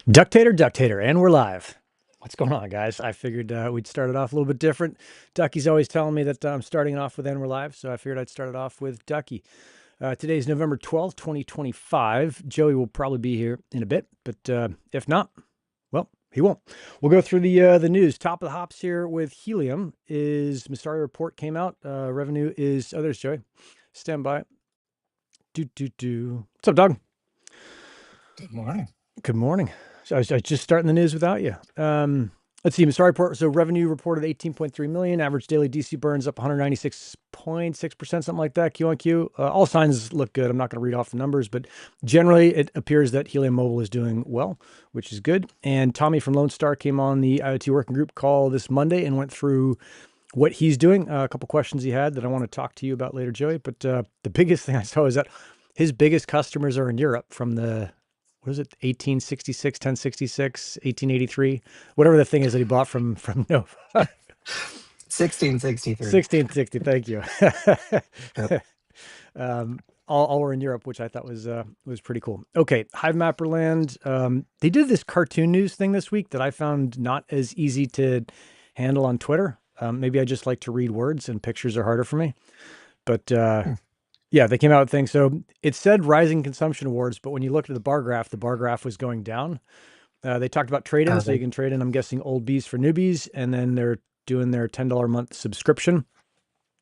Ductator, and we're live. What's going on, guys? I figured we'd start it off a little bit different. Ducky's always telling me that I'm starting off with and we're live, so I figured I'd start it off with Ducky. Today's November 12th, 2025. Joey will probably be here in a bit, but if not, well, he won't. We'll go through the news. Top of the hops here with Helium is Messari report came out. Revenue is, oh, there's Joey. Stand by. What's up, dog? Good morning. Good morning. So I was just starting the news without you. Let's see, Messari report. So revenue reported 18.3 million. Average daily DC burns up 196.6%, something like that. Q on Q. All signs look good. I'm not going to read off the numbers, but generally it appears that Helium Mobile is doing well, which is good. And Tommy from Lonestar came on the IoT working group call this Monday and went through what he's doing. A couple questions he had that I want to talk to you about later, Joey. But the biggest thing I saw is that his biggest customers are in Europe from the, what is it, 1866, 1066, 1883, whatever the thing is that he bought from Nova. 1663. 1660, thank you. Yep. All were in Europe, which I thought was pretty cool. Okay, Hivemapper land. They did this cartoon news thing this week that I found not as easy to handle on Twitter. Maybe I just like to read words and pictures are harder for me. But yeah, they came out with things. So it said rising consumption awards, but when you looked at the bar graph was going down. They talked about trade-ins, so you can trade in, I'm guessing, old bees for newbies, and then they're doing their $10 a month subscription.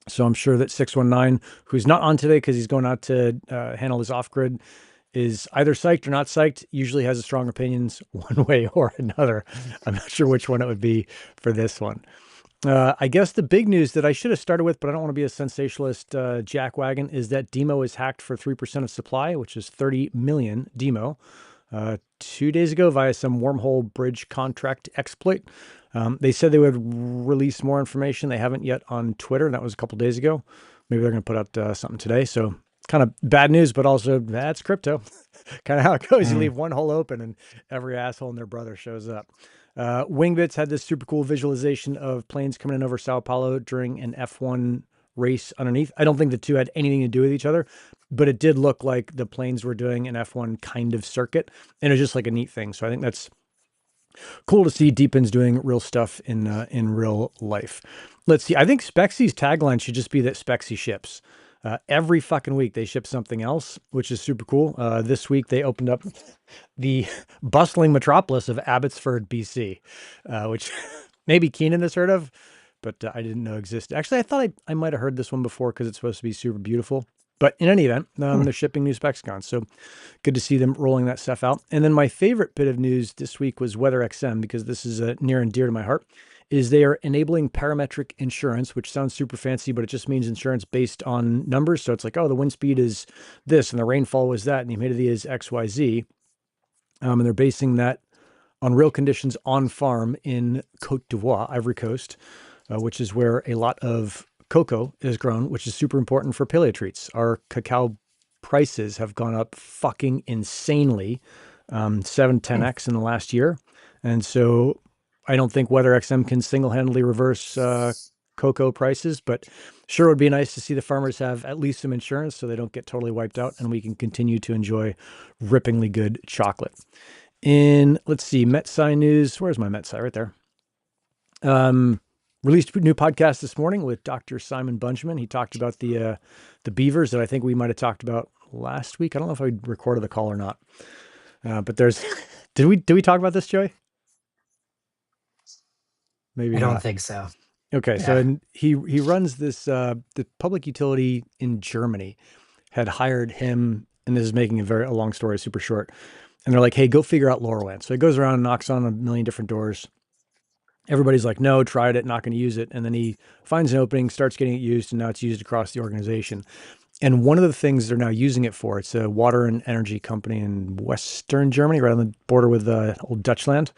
So I'm sure that 619, who's not on today because he's going out to handle his off-grid, is either psyched or not psyched, usually has strong opinions one way or another. I'm not sure which one it would be for this one. I guess the big news that I should have started with, but I don't want to be a sensationalist jackwagon, is that DIMO is hacked for 3% of supply, which is 30 million DIMO. 2 days ago via some Wormhole bridge contract exploit. They said they would release more information. They haven't yet on Twitter. That was a couple days ago. Maybe they're going to put out something today. So kind of bad news, but also that's crypto. Kind of how it goes. You leave one hole open and every asshole and their brother shows up. Wingbits had this super cool visualization of planes coming in over São Paulo during an F1 race underneath. I don't think the two had anything to do with each other, but it did look like the planes were doing an F1 kind of circuit, and it was just like a neat thing. So I think that's cool to see Deepin's doing real stuff in real life. Let's see. I think Spexi's tagline should just be that Spexi ships. Every fucking week they ship something else, which is super cool. This week they opened up the bustling metropolis of Abbotsford BC, which maybe Keenan has heard of, but I didn't know existed. Actually, I thought I might have heard this one before because it's supposed to be super beautiful. But in any event, they're shipping new Spexicons. So good to see them rolling that stuff out. And then my favorite bit of news this week was WeatherXM, because this is near and dear to my heart, is they are enabling parametric insurance, which sounds super fancy, but it just means insurance based on numbers. So it's like, oh, the wind speed is this and the rainfall was that and the humidity is XYZ. And they're basing that on real conditions on farm in Côte d'Ivoire, Ivory Coast, which is where a lot of cocoa is grown, which is super important for Paleo Treats. Our cacao prices have gone up fucking insanely, 7-10x in the last year. And so I don't think WeatherXM can single-handedly reverse cocoa prices, but sure would be nice to see the farmers have at least some insurance so they don't get totally wiped out and we can continue to enjoy rippingly good chocolate. Let's see, Messari news. Where's my Messari? Right there. Released a new podcast this morning with Dr. Simon Bunchman. He talked about the beavers that I think we might have talked about last week. I don't know if I recorded the call or not. But there's, did we talk about this, Joey? Maybe I not. don't think so. Okay, Yeah. so he runs this the public utility in Germany had hired him, and this is making a long story super short. And they're like, hey, go figure out LoRaWAN. So he goes around and knocks on a million different doors. Everybody's like, no, tried it, not going to use it. And then he finds an opening, starts getting it used, and now it's used across the organization. And one of the things they're now using it for, it's a water and energy company in Western Germany, right on the border with old Dutchland,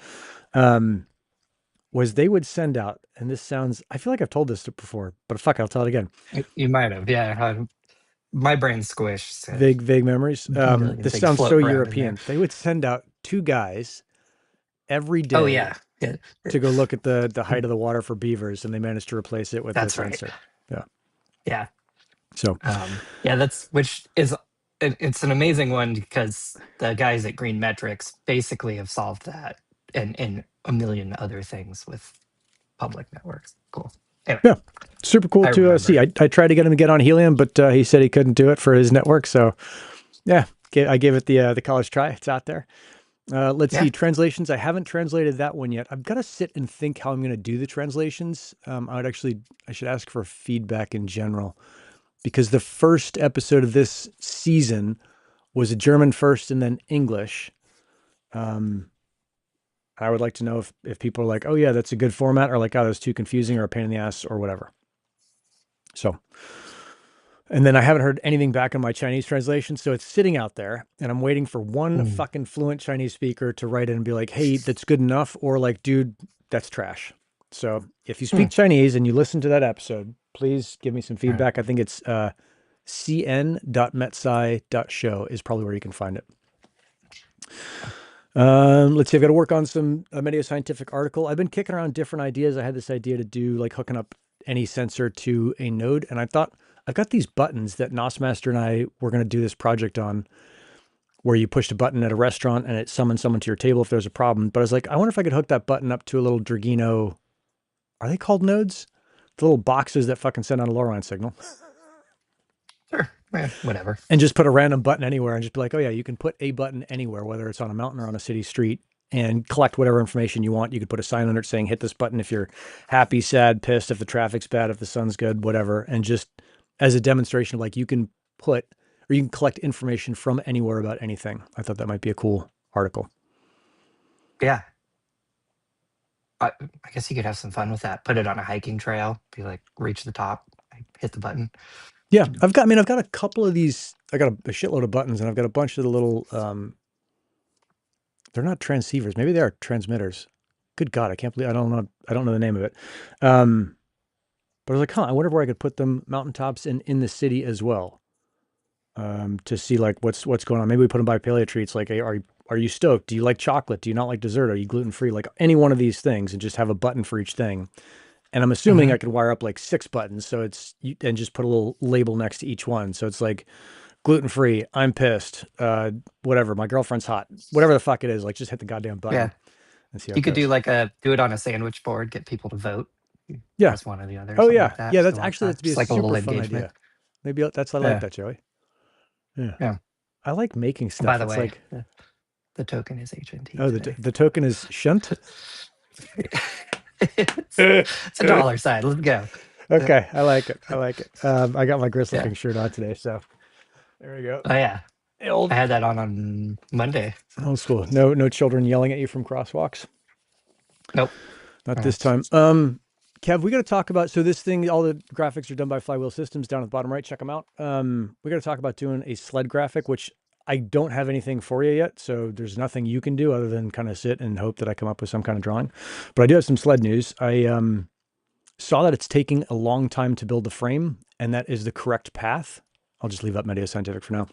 was they would send out, and this sounds, I feel like I've told this before, but fuck, I'll tell it again. You might have. Yeah. My brain's squished. So Vague memories. This sounds so European. They would send out two guys every day. Oh, yeah. To go look at the height of the water for beavers, and they managed to replace it with That's the right. sensor. Yeah. Yeah. So which is it's an amazing one because the guys at Green Metrics basically have solved that and a million other things with public networks. Cool. Anyway, Yeah, super cool I to see. remember. I tried to get him to get on Helium, but he said he couldn't do it for his network. So yeah, I gave it the college try. It's out there. Let's Yeah. see, translations. I haven't translated that one yet. I've got to sit and think how I'm going to do the translations. I should ask for feedback in general because the first episode of this season was a German first and then English. Um, I would like to know if people are like, oh yeah, that's a good format, or like, oh, that's too confusing or a pain in the ass or whatever. So, and then I haven't heard anything back on my Chinese translation. So it's sitting out there and I'm waiting for one Mm. fucking fluent Chinese speaker to write in and be like, hey, that's good enough. Or like, dude, that's trash. So if you speak Mm. Chinese and you listen to that episode, please give me some All right. feedback. I think it's cn.metsci.show is probably where you can find it. Let's see. I've got to work on some MeteoScientific article. I've been kicking around different ideas. I had this idea to do like hooking up any sensor to a node, and I thought I've got these buttons that Nosmaster and I were going to do this project on, where you pushed a button at a restaurant and it summons someone to your table if there's a problem. But I was like, I wonder if I could hook that button up to a little Dragino. Are they called nodes? The little boxes that fucking send out a LoRaWAN signal. Sure. Whatever. And just put a random button anywhere and just be like, oh yeah, you can put a button anywhere, whether it's on a mountain or on a city street, and collect whatever information you want. You could put a sign under it saying, hit this button if you're happy, sad, pissed, if the traffic's bad, if the sun's good, whatever. And just as a demonstration of like, you can put, or you can collect information from anywhere about anything. I thought that might be a cool article. Yeah. I guess you could have some fun with that. Put it on a hiking trail. Be like, reach the top, hit the button. Yeah. I've got a couple of these, I got a shitload of buttons, and I've got a bunch of the little, they're not transceivers. Maybe they are transmitters. Good God, I can't believe I don't know the name of it. But I was like, I wonder where I could put them mountaintops and in the city as well. To see like what's going on. Maybe we put them by Paleo Treats. Like, hey, are you stoked? Do you like chocolate? Do you not like dessert? Are you gluten free? Like any one of these things, and just have a button for each thing. And I'm assuming Mm-hmm. I could wire up like 6 buttons, so and just put a little label next to each one. So it's like gluten free. I'm pissed. Whatever. My girlfriend's hot. Whatever the fuck it is. Like just hit the goddamn Yeah. button and see how You it could goes. do it on a sandwich board, get people to vote. You Yeah. press one or the other, or Oh something yeah. like that. Yeah. Just That's go off actually that. that'd be a Just like a little super fun engagement. idea. Maybe I like Yeah. that, Joey. Yeah. Yeah. I like making By stuff. the It's way, like, the token is HNT oh, today. the token is shunt. It's a dollar sign. Let's go. Okay, I like it. I like it. I got my Gris Yeah. looking shirt on today, so there we go. Oh yeah. I Old had that on Monday. So. old school. No children yelling at you from crosswalks. Nope. Not this That's time. Kev, we got to talk about, so this thing, all the graphics are done by Flywheel Systems down at the bottom right. Check them out. We got to talk about doing a sled graphic, which I don't have anything for you yet. So there's nothing you can do other than kind of sit and hope that I come up with some kind of drawing. But I do have some sled news. I saw that it's taking a long time to build the frame, and that is the correct path. I'll just leave up MeteoScientific for now.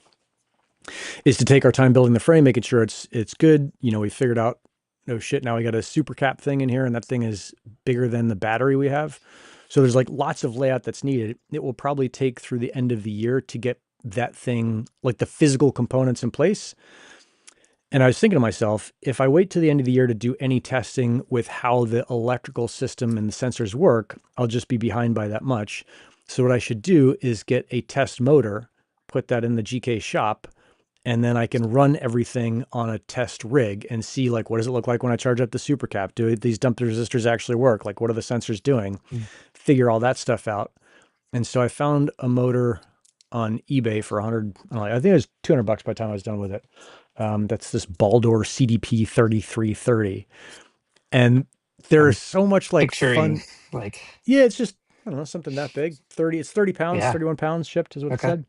Is to take our time building the frame, making sure it's good. You know, we figured out, no shit, now we got a super cap thing in here, and that thing is bigger than the battery we have. So there's like lots of layout that's needed. It will probably take through the end of the year to get that thing, like the physical components in place. And I was thinking to myself, if I wait to the end of the year to do any testing with how the electrical system and the sensors work, I'll just be behind by that much. So what I should do is get a test motor, put that in the GK shop, and then I can run everything on a test rig and see like, what does it look like when I charge up the super cap? Do these dump resistors actually work? Like, what are the sensors doing? Mm. Figure all that stuff out. And so I found a motor on eBay for 100, I think it was $200 by the time I was done with it. That's this Baldor CDP 3330. And there's I'm so much like picturing fun. like Yeah, it's just, I don't know, something that big. It's 30 pounds, yeah. 31 pounds shipped is what it Okay. said.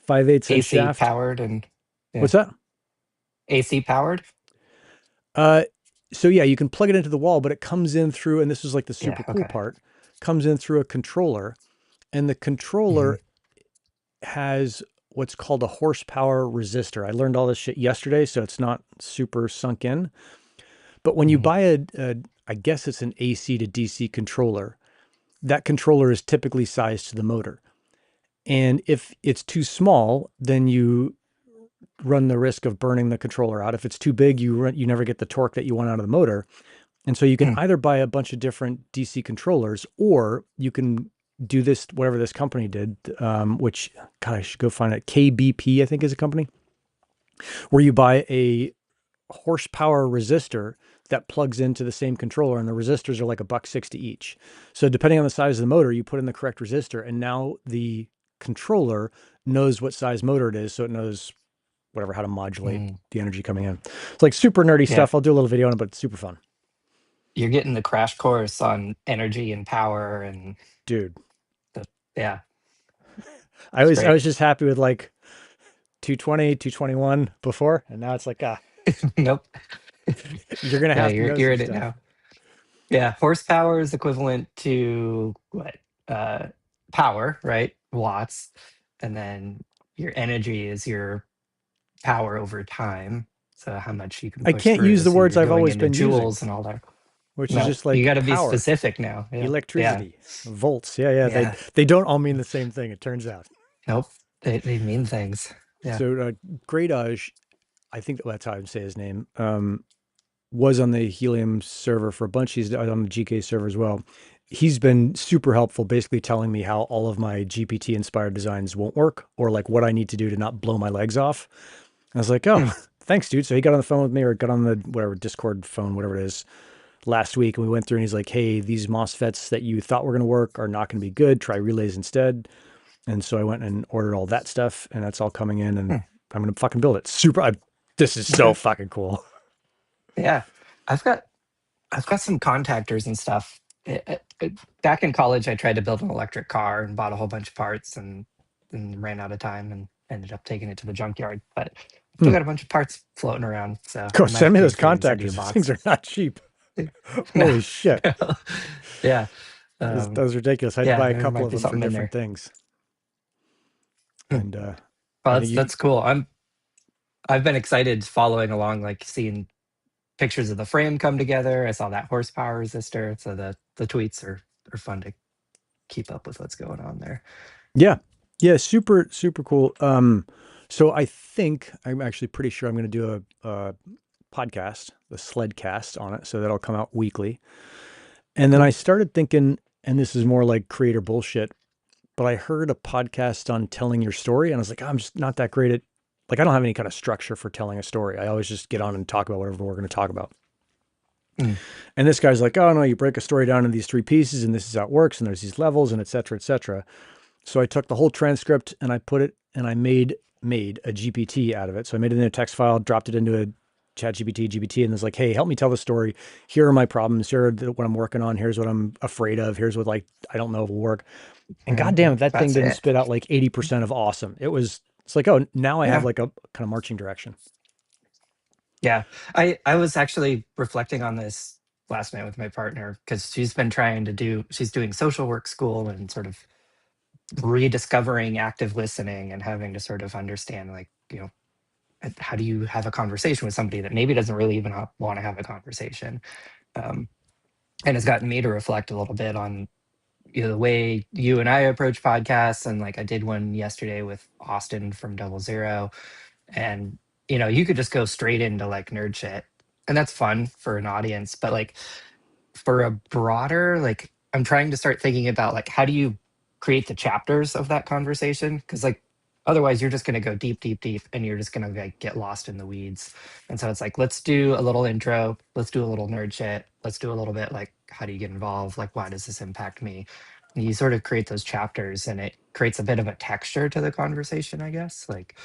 5/8" AC shaft. powered and yeah. What's that? AC powered. Uh, so yeah, you can plug it into the wall, but it comes in through, and this is like the Yeah. super cool Okay. part, comes in through a controller, and the Hmm. controller has what's called a horsepower resistor. I learned all this shit yesterday, so it's not super sunk in. But when you Hmm. buy I guess it's an AC to DC controller, that controller is typically sized to the motor. And if it's too small, then you run the risk of burning the controller out. If it's too big, you never get the torque that you want out of the motor. And so you can Mm, either buy a bunch of different DC controllers, or you can do this, whatever this company did, which, God, I should go find it. KBP, I think, is a company, where you buy a horsepower resistor that plugs into the same controller, and the resistors are like $1.60 each. So depending on the size of the motor, you put in the correct resistor, and now the controller knows what size motor it is, so it knows whatever, how to modulate mm. the energy coming in. It's like super nerdy Yeah, stuff. I'll do a little video on it, but it's super fun. you're getting the crash course on energy and power and Dude, the yeah, I it's was I great. was just happy with like 220, 221 before, and now it's like, Nope. you're gonna Yeah, have to know you're some in it stuff. now. Yeah, horsepower is equivalent to what? Uh, Power, right? Watts, and then your energy is your power over time. So how much you can I push can't use through. the So words you're I've going always into been using, joules and all that. which is No, just you like got to be power, specific now. Yeah, yeah, electricity, volts. Yeah, yeah. They yeah. they don't all mean the same thing, it turns out. Nope. They mean things. Yeah. So Gradage, I think that's how I say his name, was on the Helium server for a bunch. He's on the GK server as well. He's been super helpful, basically telling me how all of my GPT inspired designs won't work, or like what I need to do to not blow my legs off. And I was like, oh, Hmm. thanks, dude. So he got on the phone with me, or got on the whatever Discord phone, whatever it is, last week, and we went through, and he's like, hey, these MOSFETs that you thought were going to work are not going to be good. Try relays instead. And so I went and ordered all that stuff, and that's all coming in, and Hmm. I'm going to fucking build it. This is so Okay. fucking cool. Yeah. I've got I've got some contactors and stuff. Back in college, I tried to build an electric car and bought a whole bunch of parts and ran out of time and ended up taking it to the junkyard. But I've still Hmm. got a bunch of parts floating around, so Go I might send have me to those take three and send you a contactors. These things box. are not cheap. No, Holy shit. no. Yeah, That was ridiculous. I had to yeah, buy a there couple might of be them for something in different there. things. Hmm. And Well, I think you, that's cool. I've been excited following along, like seeing pictures of the frame come together. I saw that horsepower resistor, so the tweets are fun to keep up with what's going on there. yeah. Yeah, super, super cool. So I think I'm actually pretty sure I'm going to do a podcast, the Sled cast on it. So that'll come out weekly. And then I Cool. started thinking, and this is more like creator bullshit, but I heard a podcast on telling your story, and I was like, I'm just not that great at, like, I don't have any kind of structure for telling a story. I always just get on and talk about whatever we're going to talk about. Mm, And this guy's like, oh no, you break a story down into these three pieces, and this is how it works, and there's these levels, and et cetera, et cetera. So I took the whole transcript and I put it, and I made a GPT out of it. So I made it in a text file, dropped it into a chat GPT, and was like, hey, help me tell the story. Here are my problems. Here are what I'm working on. Here's what I'm afraid of. Here's what, like, I don't know if will work. And goddamn, that thing that's didn't it. spit out like 80% of awesome. It's like, oh, now I have Yeah. like a kind of marching direction. Yeah. I was actually reflecting on this last night with my partner because she's doing social work school and sort of rediscovering active listening and having to sort of understand, like, how do you have a conversation with somebody that maybe doesn't really even want to have a conversation? Um, and it's gotten me to reflect a little bit on the way you and I approach podcasts. And like I did one yesterday with Austin from Double Zero, and you could just go straight into like nerd shit, and that's fun for an audience. But like for a broader, like I'm trying to start thinking about like how do you create the chapters of that conversation, because like otherwise you're just going to go deep deep deep and you're just going to like get lost in the weeds. And so it's like, let's do a little intro, let's do a little nerd shit, let's do a little bit like how do you get involved, like why does this impact me. And you sort of create those chapters and it creates a bit of a texture to the conversation, I guess. Like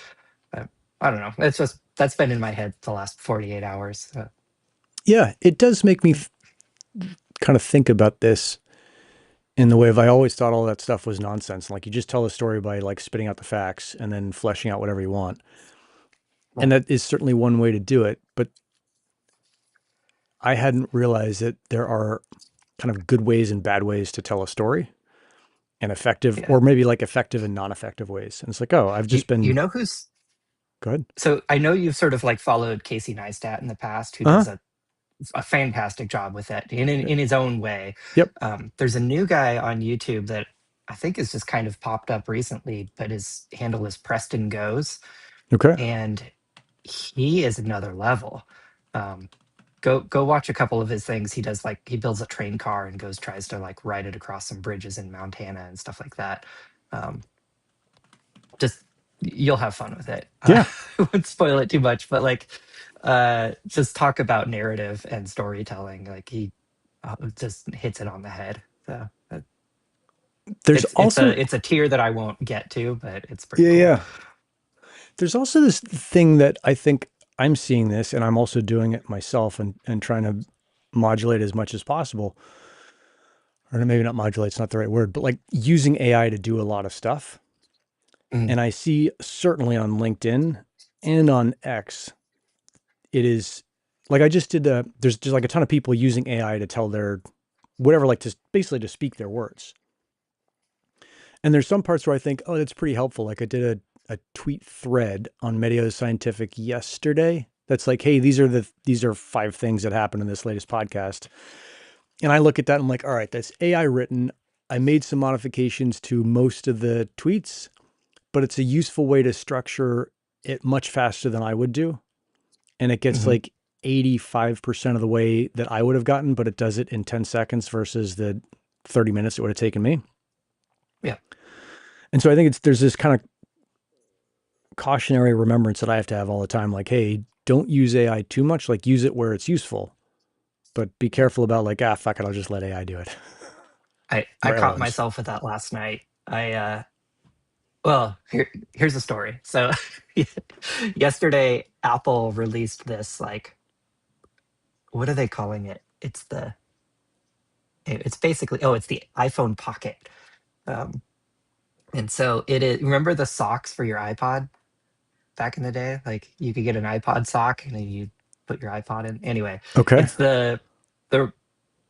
uh, I don't know, it's just that's been in my head the last 48 hours. Yeah, it does make me kind of think about this in the way of, I always thought all that stuff was nonsense. Like, you just tell a story by like spitting out the facts and then fleshing out whatever you want. Yeah, And that is certainly one way to do it. But I hadn't realized that there are kind of good ways and bad ways to tell a story, and effective, yeah. or maybe like effective and non-effective ways. And it's like, oh, I've just You been, know who's go ahead. So I know you've sort of like followed Casey Neistat in the past, who Uh huh. does a fantastic job with it in his own way. Yep. There's a new guy on YouTube that I think has just kind of popped up recently, but his handle is Preston Goes, Okay. and he is another level. Um, go watch a couple of his things. He does like he builds a train car and tries to like ride it across some bridges in Montana and stuff like that. Um, just you'll have fun with it. Yeah. I wouldn't spoil it too much, but like just talk about narrative and storytelling. Like he just hits it on the head. So There's also it's a tier that I won't get to, but it's pretty yeah, cool. yeah. There's also this thing that I think I'm seeing this, and I'm also doing it myself and trying to modulate as much as possible. Or maybe not modulate, it's not the right word, but like using AI to do a lot of stuff. Mm, And I see certainly on LinkedIn and on X, it is like I just did there's just like a ton of people using AI to tell their whatever, like to basically to speak their words. And there's some parts where I think, oh, that's pretty helpful. Like I did a tweet thread on MeteoScientific yesterday. That's like, hey, these are 5 things that happened in this latest podcast. And I look at that and I'm like, all right, that's AI written. I made some modifications to most of the tweets, but it's a useful way to structure it much faster than I would do. And it gets mhm. like 85% of the way that I would have gotten, but it does it in 10 seconds versus the 30 minutes it would have taken me. Yeah, And so I think there's this kind of cautionary remembrance that I have to have all the time. Like, hey, don't use AI too much. Like, use it where it's useful, but be yeah. careful about like, fuck it, I'll just let AI do it. I Or caught LMs. myself with that last night. Well, here's a story. So yesterday Apple released this like what are they calling it? It's basically it's the iPhone Pocket. Um, and so it is remember the socks for your iPod back in the day? Like you could get an iPod sock and then you put your iPod in. Anyway, Okay. it's the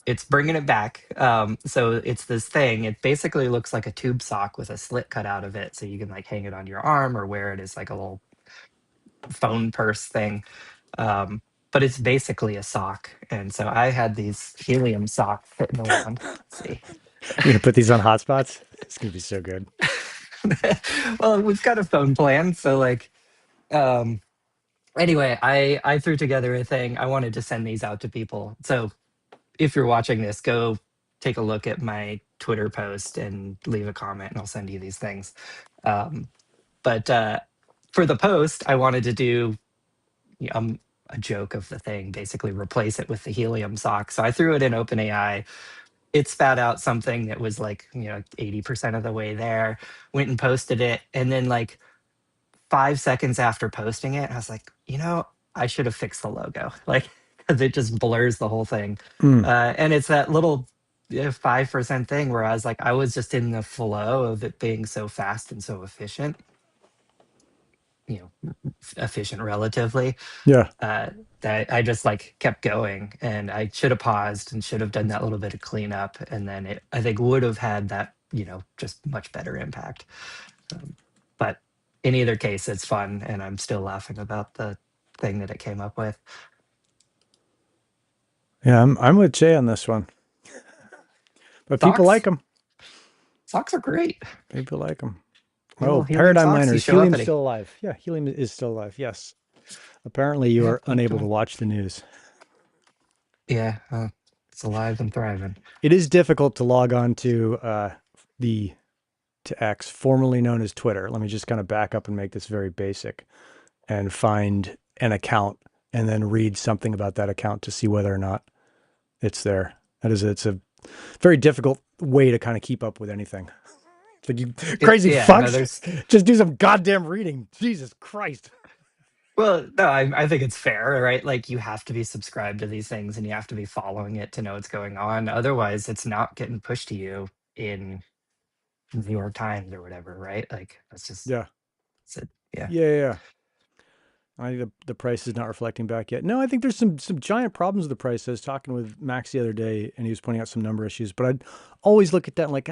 it's bringing it back. So it's this thing. It basically looks like a tube sock with a slit cut out of it, so you can like hang it on your arm or wear it as like a little phone purse thing. Um, but it's basically a sock. And so I had these helium socks sitting around. Let's see. You're going to put these on hotspots? It's going to be so good. Well, we've got a phone plan, so like um anyway, I threw together a thing. I wanted to send these out to people. So if you're watching this, go take a look at my Twitter post and leave a comment, and I'll send you these things. Um, but for the post, I wanted to do a joke of the thing, basically replace it with the helium sock. So I threw it in OpenAI. It spat out something that was like 80% of the way there. Went and posted it, and then like 5 seconds after posting it, I was like, I should have fixed the logo, like because it just blurs the whole thing. Mm. And it's that little 5% thing where I was just in the flow of it being so fast and so efficient, efficient relatively, Yeah. uh, that I just like kept going, and I should have paused and should have done that little bit of cleanup, and then it I think would have had that just much better impact. But in either case, it's fun, and I'm still laughing about the thing that it came up with. Yeah. I'm with Jay on this one, but people like Socks, them. socks are great. People like them. Little Oh, helium Paradigm socks, you Miners. show up Helium's at a still alive. Yeah. Helium is still alive. Yes. Apparently you yeah, are unable to watch the news. yeah, it's alive and thriving. It is difficult to log on to the to X, formerly known as Twitter. Let me just kind of back up and make this very basic and find an account and then read something about that account to see whether or not it's there. It's a very difficult way to kind of keep up with anything. It's like you crazy Yeah, no, fucks, there's just do some goddamn reading. Jesus Christ. well, no, I think it's fair, right? Like you have to be subscribed to these things and you have to be following it to know what's going on. Otherwise, it's not getting pushed to you in New York Times or whatever, right? Like Yeah. that's it. Yeah. Yeah. Yeah. I think the price is not reflecting back yet. No, I think there's some giant problems with the price. I was talking with Max the other day, and he was pointing out some number issues. But I'd always look at that and like,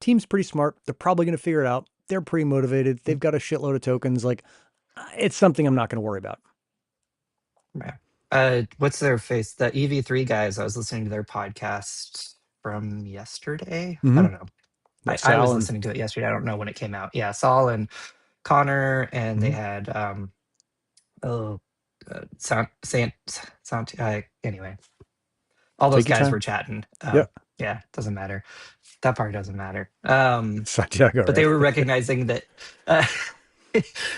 team's pretty smart. They're probably going to figure it out. They're pretty motivated. They've got a shitload of tokens. Like, it's something I'm not going to worry about. Yeah. What's their face? The EV3 guys, I was listening to their podcast from yesterday. I Mm-hmm. don't know. What, I was Sal and listening to it yesterday. I don't know when it came out. Yeah, Saul and Connor, and they mhm. had oh, anyway, all those Take your guys time. were chatting. Yeah. Yeah, doesn't matter. That part doesn't matter. Santiago, But they right? were recognizing that uh,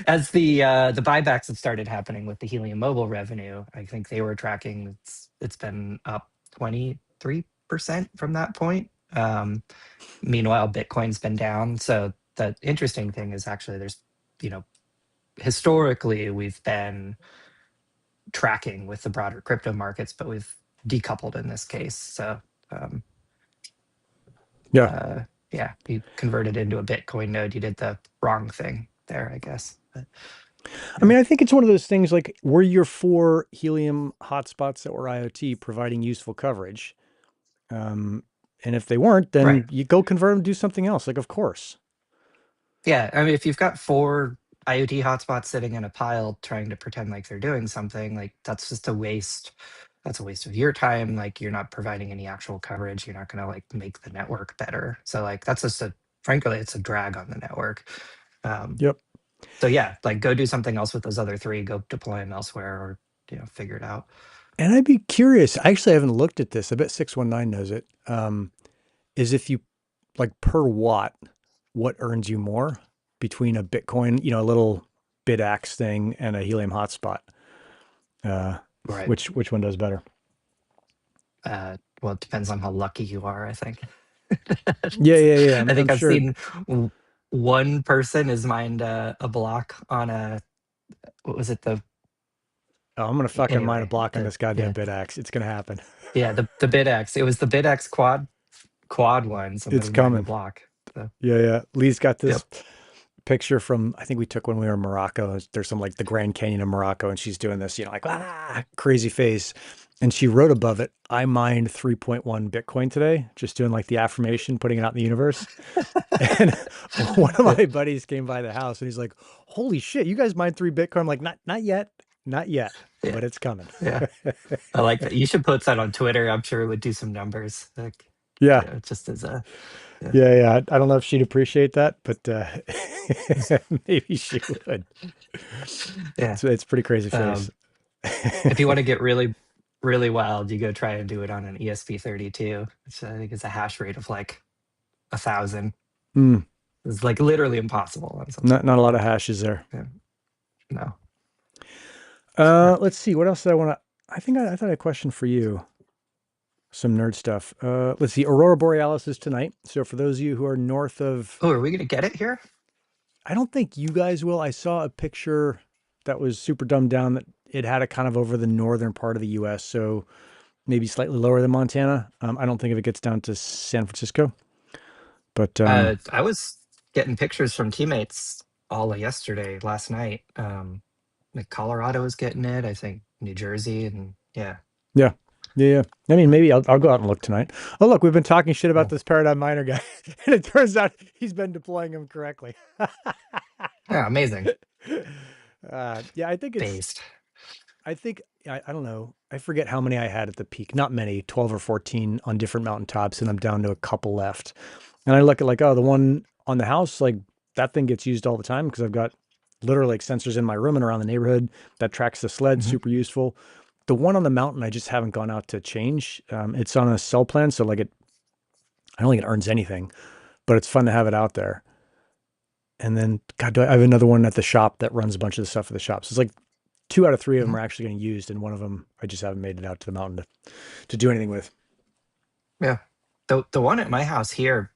as the buybacks have started happening with the Helium mobile revenue, I think they were tracking it's been up 23% from that point. Meanwhile, Bitcoin's been down. So the interesting thing is actually there's, you know, historically we've been tracking with the broader crypto markets, but we've decoupled in this case. So um, Yeah. uh, yeah, you converted into a Bitcoin node. You did the wrong thing there, I guess. But I yeah, mean, I think it's one of those things like were your 4 Helium hotspots that were IoT providing useful coverage? Um, and if they weren't, right. then you go convert them, do something else. Like, of course. Yeah, I mean, if you've got four IoT hotspots sitting in a pile trying to pretend like they're doing something, like that's just a waste. That's a waste of your time. Like you're not providing any actual coverage. You're not going to like make the network better. So like that's just frankly, it's a drag on the network. Um, Yep. so yeah, like go do something else with those other three. Go deploy them elsewhere, or figure it out. And I'd be curious. I actually haven't looked at this. I bet 619 knows it. Is if you like per watt, what earns you more between a Bitcoin, a little BitAxe thing and a Helium hotspot? Uh, Right. which one does better? Well, it depends on how lucky you are, I think. Yeah, yeah, yeah. I I'm think I've sure. seen one person is mined a block on what was it, the Oh, I'm gonna fucking mine a anyway, block on the this goddamn yeah, BitAxe. It's gonna happen. the BitX. It was the BitX quad one. It's Somebody mined a coming. block. So, Yeah, yeah. Lee's got yep. this picture from I think we took when we were in Morocco. There's some like the Grand Canyon of Morocco, and she's doing this, like crazy face. And she wrote above it, "I mined 3.1 Bitcoin today," just doing like the affirmation, putting it out in the universe. And one of Yeah, my buddies came by the house, and he's like, "Holy shit, you guys mined 3 Bitcoin?" I'm like, "Not yet, not yet, yeah, but it's coming." yeah. I like that. You should post that on Twitter. I'm sure it would do some numbers. Like, Yeah, just as a yeah. yeah, yeah. I don't know if she'd appreciate that, but maybe she would. Yeah. It's pretty crazy face. Um, if you want to get really, really wild, you go try and do it on an ESP32, which I think is a hash rate of like 1,000. Mm, It's like literally impossible on something not a lot of like hashes there. yeah, no. So, Let's see. What else did I want to? I thought I had a question for you. Some nerd stuff. Let's see. Aurora Borealis is tonight. So for those of you who are north of, oh, are we gonna get it here? I don't think you guys will. I saw a picture that was super dumbed down that it had it kind of over the northern part of the U.S. So maybe slightly lower than Montana. I don't think if it gets down to San Francisco, but I was getting pictures from teammates all of yesterday, last night. Like Colorado was getting it. I think New Jersey and yeah. yeah, yeah, yeah. I mean, maybe I'll go out and look tonight. Oh, look, we've been talking shit about Yeah, this Paradigm Miner guy, and it turns out he's been deploying them correctly. yeah, amazing. Yeah, I think it's. Based. I don't know. I forget how many I had at the peak. Not many, 12 or 14 on different mountaintops, and I'm down to a couple left. And I look at like, oh, the one on the house, like that thing gets used all the time because I've got literally like sensors in my room and around the neighborhood that tracks the sled, Mhm. super useful. The one on the mountain, I just haven't gone out to change. It's on a cell plan, so like I don't think it earns anything, but it's fun to have it out there. And then, God, I have another one at the shop that runs a bunch of the stuff at the shop. So it's like 2 out of 3 of them Mhm. are actually getting used, and one of them I just haven't made it out to the mountain to do anything with. Yeah. The one at my house here,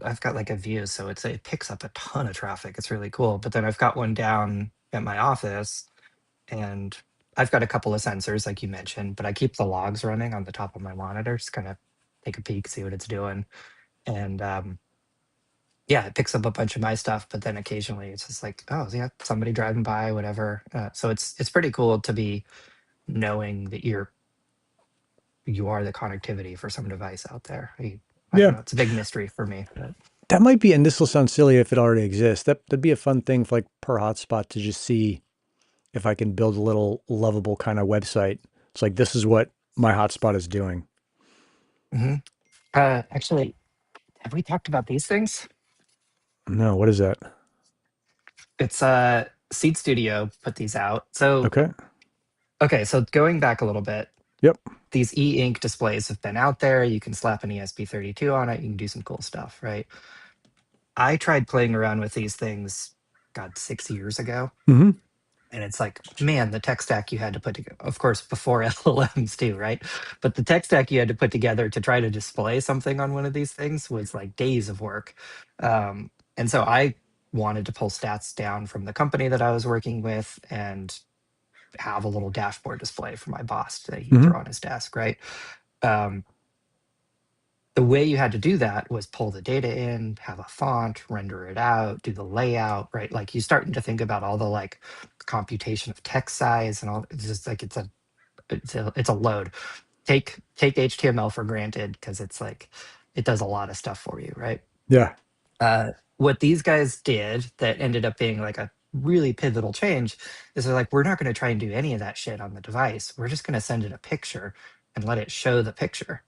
I've got like a view, so it picks up a ton of traffic. It's really cool. But then I've got one down at my office, and I've got a couple of sensors, like you mentioned, but I keep the logs running on the top of my monitor, just kind of take a peek, see what it's doing. And yeah, it picks up a bunch of my stuff, but then occasionally it's just like, oh yeah, somebody driving by, whatever. So it's pretty cool to be knowing that you are the connectivity for some device out there. I don't Yeah, know. It's a big mystery for me. But that might be, and this will sound silly if it already exists. That'd be a fun thing for like per hotspot to just see if I can build a little lovable kind of website. It's like this is what my hotspot is doing. Mhm. Actually, Have we talked about these things? No, what is that? It's Seed Studio put these out. So Okay. okay, so going back a little bit, Yep. these e-ink displays have been out there. You can slap an ESP32 on it. You can do some cool stuff, right? I tried playing around with these things, God, 6 years ago. Mm-hmm. And it's like, man, the tech stack you had to put together, of course, before LLMs too, right? But the tech stack you had to put together to try to display something on one of these things was like days of work. And so I wanted to pull stats down from the company that I was working with and have a little dashboard display for my boss that he'd Mm-hmm. throw on his desk, right? Um, the way you had to do that was pull the data in, have a font, render it out, do the layout, right? Like you starting to think about all the like computation of text size and all. It's just like it's a load. Take HTML for granted because it's like it does a lot of stuff for you, right? Yeah. What these guys did that ended up being like a really pivotal change is they're like, we're not going to try and do any of that shit on the device. We're just going to send it a picture and let it show the picture.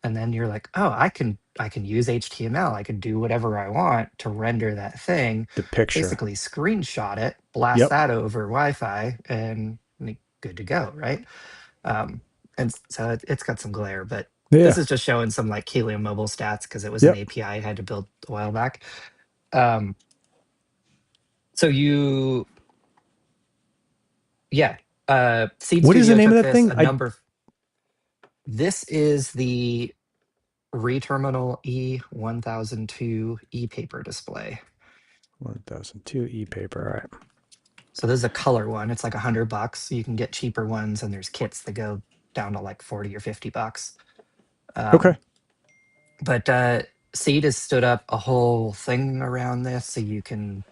And then you're like, oh, I can use HTML. I can do whatever I want to render that thing, The picture. basically screenshot it, blast Yep. that over Wi-Fi, and good to go, right? Um, and so it's got some glare, but this Yeah. is just showing some like Helium mobile stats because it was an Yep. API I had to build a while back. Um, so yeah, Seed What is the Studio name of took that this thing? a number. This is the Reterminal E1002 e-paper display. 1002 e-paper. All right. So this is a color one. It's like $100. You can get cheaper ones, and there's kits that go down to like 40 or $50. Okay. Um, but Seed has stood up a whole thing around this, so you can,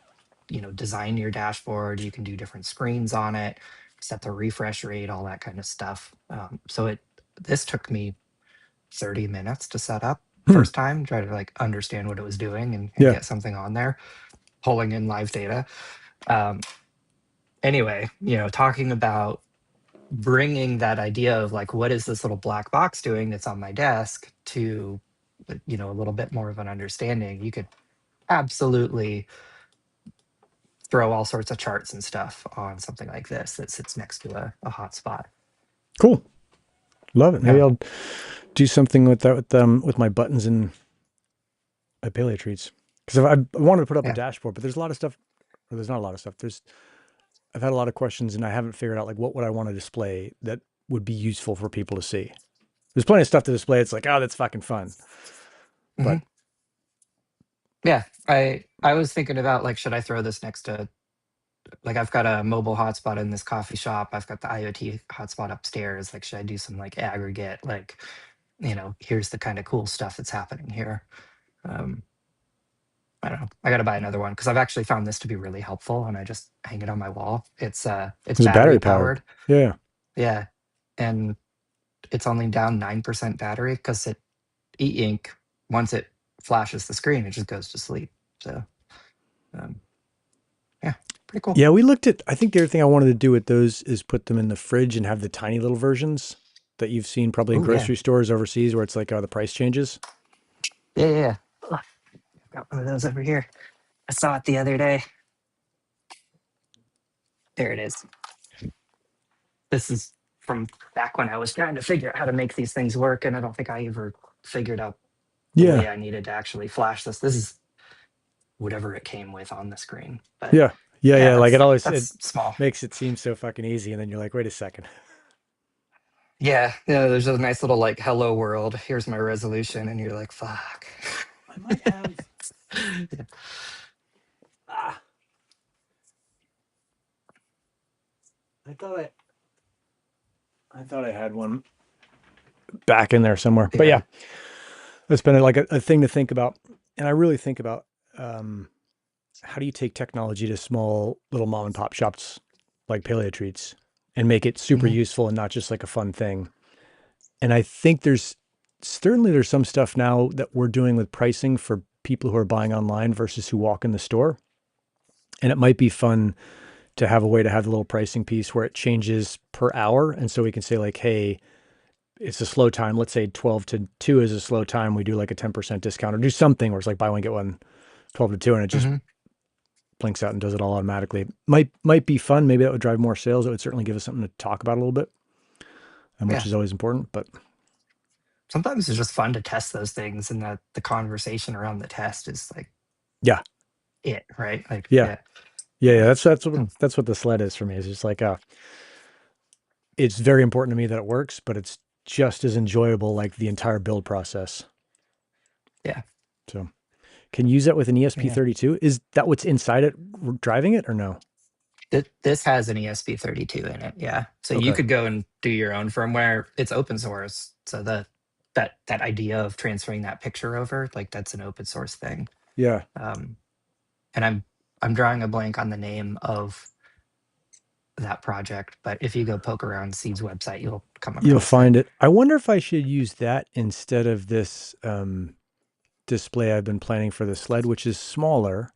design your dashboard. You can do different screens on it, set the refresh rate, all that kind of stuff. So this took me 30 minutes to set up Hmm. first time, try to like understand what it was doing and Yeah. get something on there, pulling in live data. Um, anyway, talking about bringing that idea of like, what is this little black box doing that's on my desk to, a little bit more of an understanding. You could absolutely throw all sorts of charts and stuff on something like this that sits next to a hotspot. Cool. Love it. Maybe Yeah. I'll do something with that with my buttons and my Paleo Treats. Because I wanted to put up a Yeah. dashboard, but there's a lot of stuff. Or there's not a lot of stuff. I've had a lot of questions, and I haven't figured out like what would I want to display that would be useful for people to see. There's plenty of stuff to display. It's like, oh, that's fucking fun. Hmm. But Yeah. I was thinking about like, should I throw this next to, like, I've got a mobile hotspot in this coffee shop. I've got the IoT hotspot upstairs. Like, should I do some like aggregate, like, here's the kind of cool stuff that's happening here. Um, I don't know. I got to buy another one because I've actually found this to be really helpful, and I just hang it on my wall. It's it's battery battery powered. powered. Yeah. Yeah, and it's only down 9% battery because e-ink, once it flashes the screen, it just goes to sleep. So, um, yeah, pretty cool. Yeah, we looked at. I think the other thing I wanted to do with those is put them in the fridge and have the tiny little versions that you've seen probably in Oh yeah, grocery stores overseas, where it's like, oh, the price changes. yeah, yeah. Yeah. Ugh, I've got one of those over here. I saw it the other day. There it is. This is from back when I was trying to figure out how to make these things work, and I don't think I ever figured out the Yeah, way I needed to actually flash this. This is whatever it came with on the screen. But yeah, yeah, yeah, yeah. Like it that's small. makes it seem so fucking easy, and then you're like, wait a second. Yeah, yeah. There's a nice little like "Hello World." Here's my resolution, and you're like, "Fuck." I might have. Yeah. Ah, I thought I thought I had one back in there somewhere. But Yeah. yeah, it's been like a thing to think about, and I really think about um, how do you take technology to small little mom and pop shops like Paleo Treats and make it super Hmm. useful and not just like a fun thing. And I think there's some stuff now that we're doing with pricing for people who are buying online versus who walk in the store. And it might be fun to have a way to have the little pricing piece where it changes per hour. And so we can say like, hey, it's a slow time. Let's say 12 to 2 is a slow time. We do like a 10% discount or do something where it's like buy one, get one, 12 to 2, and it just Hmm. blinks out and does it all automatically. Might be fun. Maybe that would drive more sales. It would certainly give us something to talk about a little bit, and which Yeah. is always important. But Sometimes it's just fun to test those things, and the conversation around the test is like yeah, it, right? Like, yeah, yeah, yeah. yeah. That's what the sled is for me. It's just like it's very important to me that it works, but it's just as enjoyable like the entire build process. Yeah. So can you use that with an Yeah. ESP32? Is that what's inside it driving it or no? This has an ESP32 in it, yeah. So you Okay. could go and do your own firmware. It's open source, so that idea of transferring that picture over, like that's an open source thing. Yeah. Um, and I'm drawing a blank on the name of that project, but if you go poke around Seed's website, you'll come You'll across it. find it. I wonder if I should use that instead of this display I've been planning for the sled, which is smaller.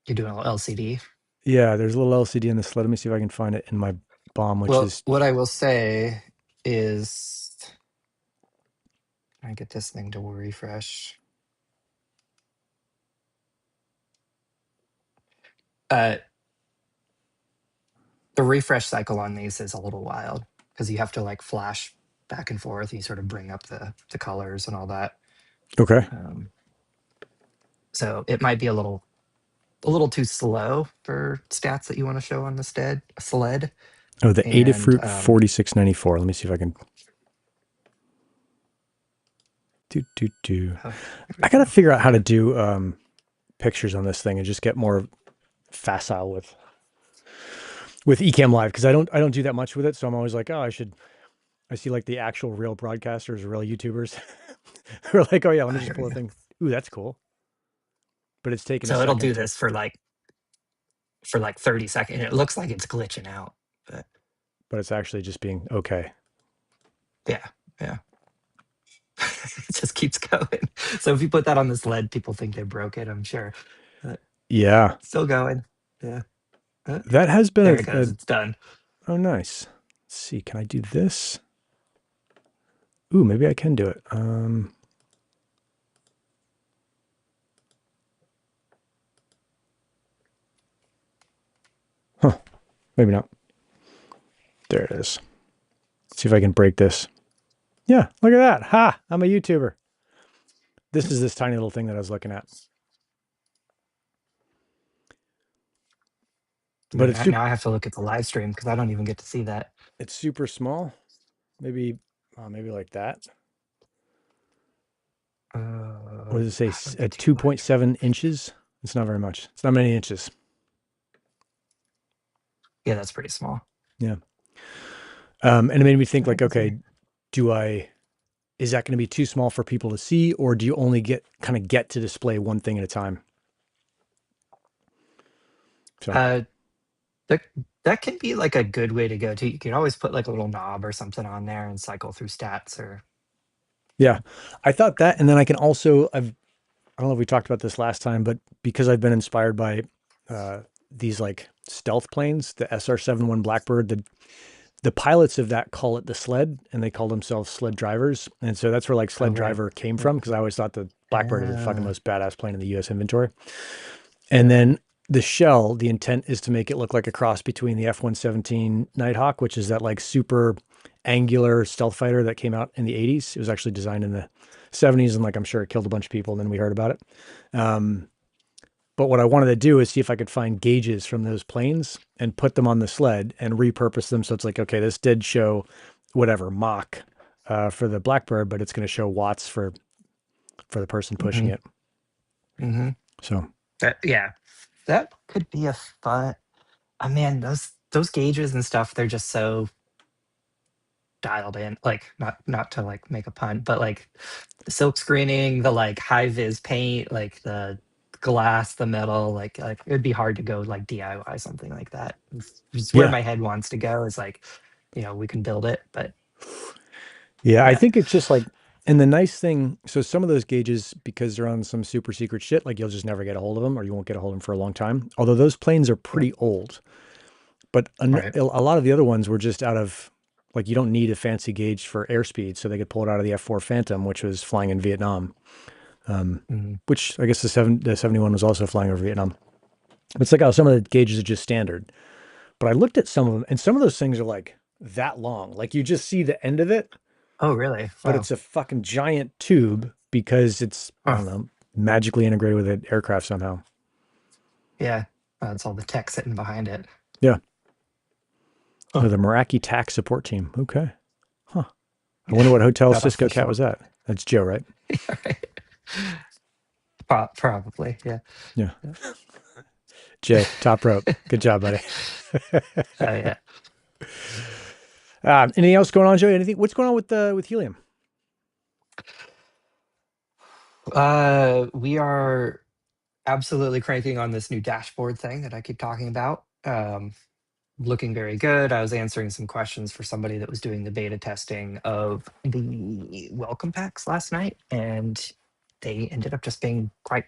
You're doing a little LCD. Yeah, there's a little LCD in the sled. Let me see if I can find it in my bomb, which Well, is what I will say is, I get this thing to refresh. Uh, the refresh cycle on these is a little wild because you have to like flash back and forth. You sort of bring up the colors and all that. okay. Um, so it might be a little too slow for stats that you want to show on the sled. Oh, the And Adafruit 4694. Let me see if I can do. oh, here we I gotta go. figure out There how we to go. do pictures on this thing and just get more facile with Ecamm Live because I don't do that much with it. So I'm always like, oh, I see like the actual real broadcasters, real YouTubers who are like, oh yeah, let me just Here pull we a go. thing. Ooh, that's cool. But it's taken a So it'll do second to. this for like 30 seconds. It looks like it's glitching out, but But it's actually just being okay. yeah, yeah. It just keeps going. So if you put that on the sled, people think they broke it, I'm sure. But Yeah, still going. Yeah. that has been There it a goes. It's done. oh nice. Let's see, can I do this? Ooh, maybe I can do it. Huh, maybe not. There it is. Let's see if I can break this. Yeah, look at that. Ha! I'm a YouTuber. This is this tiny little thing that I was looking at. But it's super Now I have to look at the live stream because I don't even get to see that. it's super small. Maybe maybe like that. What does it How do say? I At do live stream? 2.7 inches? It's not very much. It's not many inches. Yeah, that's pretty small. Yeah. And it made me think I like, can see. okay, do I is that going to be too small for people to see, or do you only get to display one thing at a time? So Uh, that that can be like a good way to go too. You can always put like a little knob or something on there and cycle through stats or yeah, I thought that, and then I can also I don't know if we talked about this last time, but because I've been inspired by uh, these like stealth planes, the SR-71 Blackbird, the pilots of that call it the Sled, and they call themselves Sled drivers, and so that's where like oh Sled right. driver came Yeah. from because I always thought the Blackbird is the fucking Uh, most badass plane in the U.S. inventory. And yeah. then the shell, the intent is to make it look like a cross between the F-117 Nighthawk, which is that like super angular stealth fighter that came out in the 80s. It was actually designed in the 70s, and like I'm sure it killed a bunch of people, and then we heard about it. Um, but what I wanted to do is see if I could find gauges from those planes and put them on the sled and repurpose them. So it's like, okay, this did show whatever Mach for the Blackbird, but it's going to show watts for the person pushing Hmm. it. Hmm. So That yeah, that could be a fun. I mean, those gauges and stuff, they're just so dialed in. Like not to like make a pun, but like the silk screening, the like high vis paint, like the glass, the metal, like it'd be hard to go like DIY something like that. It's just where yeah, my head wants to go is like, we can build it, but yeah, I yeah, think it's just like, and the nice thing, so some of those gauges, because they're on some super secret shit, like you'll just never get a hold of them or you won't get a hold of them for a long time. Although those planes are yeah, pretty old, but right. a lot of the other ones were just out of Like you don't need a fancy gauge for airspeed, so they could pull it out of the F4 Phantom, which was flying in Vietnam. Mhm. Which I guess the 71 was also flying over Vietnam. It's like how some of the gauges are just standard. But I looked at some of them, and some of those things are like that long. Like you just see the end of it, Oh, really? but Wow. it's a fucking giant tube because it's, I Huh. don't know, magically integrated with an aircraft somehow. Yeah. That's all the tech sitting behind it. Yeah. Huh. Oh, the Meraki TAC support team. Okay. Huh. I wonder what hotel Not Cisco Cat official. was at. That's Joe, right? Right. Probably. Yeah. Yeah. Yeah. Jay, top rope. Good job, buddy. Yeah. Anything else going on, Joey? Anything? What's going on with Helium? We are absolutely cranking on this new dashboard thing that I keep talking about. Looking very good. I was answering some questions for somebody that was doing the beta testing of the welcome packs last night, and they ended up just being quite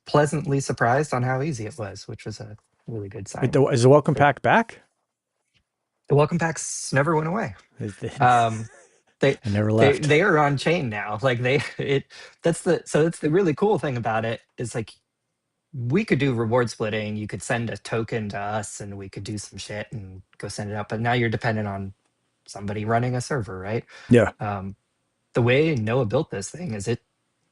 pleasantly surprised on how easy it was, which was a really good sign. Is the welcome It, pack back? the welcome packs never went away. I Um, they never they left. they are on chain now. Like they it that's the really cool thing about it is like we could do reward splitting. You could send a token to us and we could do some shit and go send it out. But now you're dependent on somebody running a server, right? Yeah. Um, the way Noah built this thing is it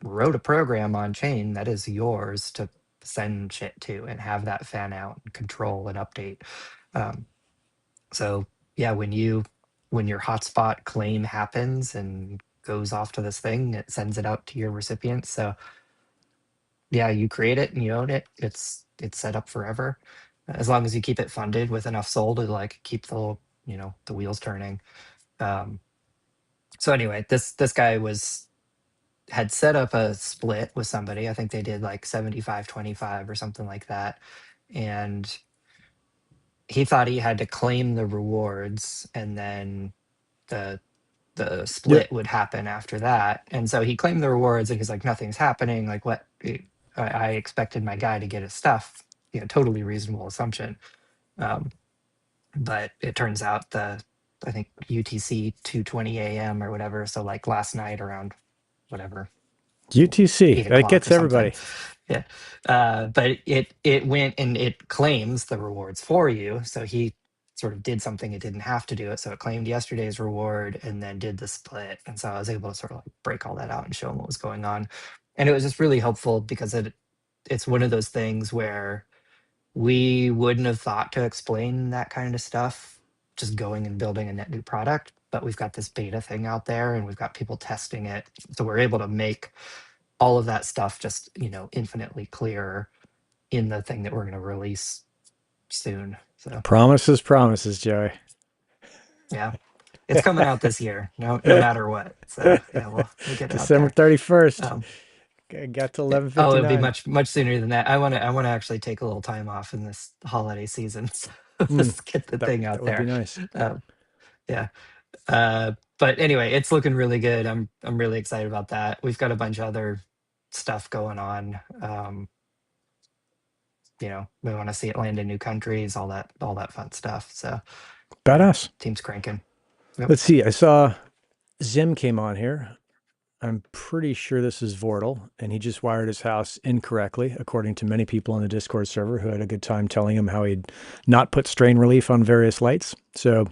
wrote a program on chain that is yours to send shit to and have that fan out and control and update. Um, so yeah, when your hotspot claim happens and goes off to this thing, it sends it out to your recipients. So yeah, you create it and you own it. It's set up forever, as long as you keep it funded with enough soul to like keep the the wheels turning. Um, so anyway, this guy had set up a split with somebody. I think they did like 75-25 or something like that, and he thought he had to claim the rewards and then the the Yeah. split would happen after that. And so he claimed the rewards and he's like, nothing's happening. Like what I expected my guy to get his stuff, totally reasonable assumption. Um, but it turns out I think UTC 2:20 a.m. or whatever. So like last night around whatever, UTC. eight That o'clock or gets something. everybody. Yeah. But it went and it claims the rewards for you. So he sort of did something it didn't have to do it. So it claimed yesterday's reward and then did the split. And so I was able to sort of like break all that out and show him what was going on. And it was just really helpful because it's one of those things where we wouldn't have thought to explain that kind of stuff just going and building a net new product. But we've got this beta thing out there and we've got people testing it. So we're able to make all of that stuff just infinitely clearer in the thing that we're going to release soon. So Promises, Joey. yeah, it's coming out this year, no matter what. So yeah, we'll get it out December there. 31st. um Got to yeah. Oh, it'll be 11:59. much sooner than that. I want to actually take a little time off in this holiday season, so Mm, just get the that thing that out would be there. nice. um yeah. But anyway, it's looking really good. I'm really excited about that. We've got a bunch of other stuff going on. We want to see it land in new countries, all that fun stuff. So yeah, Badass. team's cranking. Yep. Let's see. I saw Zim came on here. I'm pretty sure this is Vortal, and he just wired his house incorrectly, according to many people on the Discord server who had a good time telling him how he'd not put strain relief on various lights. So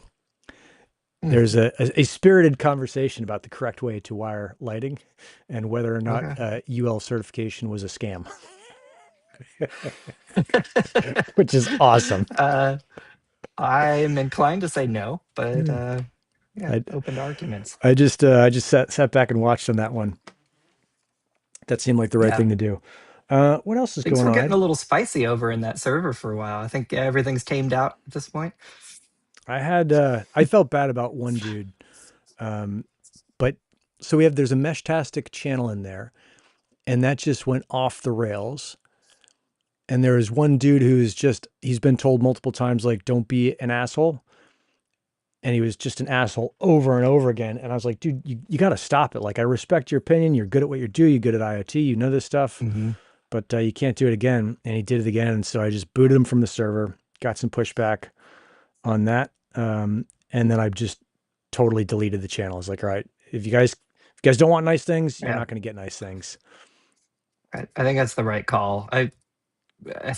Mm, there's a spirited conversation about the correct way to wire lighting and whether or not okay. UL certification was a scam, which is awesome. uh, I'm inclined to say no, but yeah, I open to arguments. I just sat back and watched on that one. That seemed like the right Yeah, thing to do. What else is things going were on? getting a little spicy over in that server for a while. I think everything's tamed out at this point. I felt bad about one dude. Um, but so there's a Meshtastic channel in there, and that just went off the rails. And there is one dude he's been told multiple times, like, don't be an asshole. And he was just an asshole over and over again. And I was like, dude, you got to stop it. Like, I respect your opinion. You're good at what you do. You're good at IoT. You know this stuff, Hmm. but you can't do it again. And he did it again. And so I just booted him from the server, got some pushback on that. And then I just totally deleted the channel. It's like, all right, if you guys don't want nice things, you're Yeah, not going to get nice things. I think that's the right call.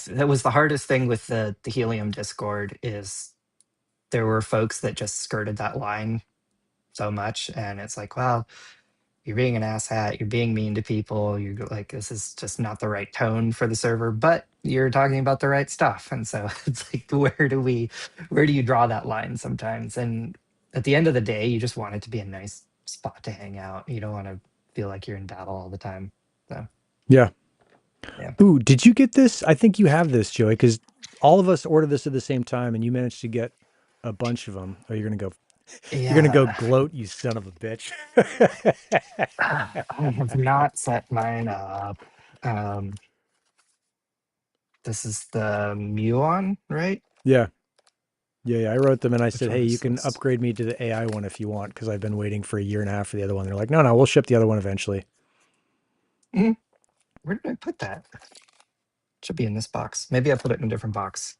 That was the hardest thing with the Helium Discord is there were folks that just skirted that line so much, and it's like, well, you're being an asshat, you're being mean to people, you're like, this is just not the right tone for the server, but you're talking about the right stuff. And so it's like, where do you draw that line sometimes? And at the end of the day, you just want it to be a nice spot to hang out. You don't want to feel like you're in battle all the time. So Yeah. yeah. Ooh, did you get this? I think you have this, Joey, because all of us ordered this at the same time, and you managed to get a bunch of them. Oh, you're gonna go Yeah. gloat, you son of a bitch. I have not set mine up. Um, this is the Muon, right? Yeah. Yeah, yeah. I wrote them and I Which said, one hey, you is can this? upgrade me to the AI one if you want, because I've been waiting for a year and a half for the other one. They're like, no, no, we'll ship the other one eventually. Mm, where did I put that? Should be in this box. Maybe I put it in a different box.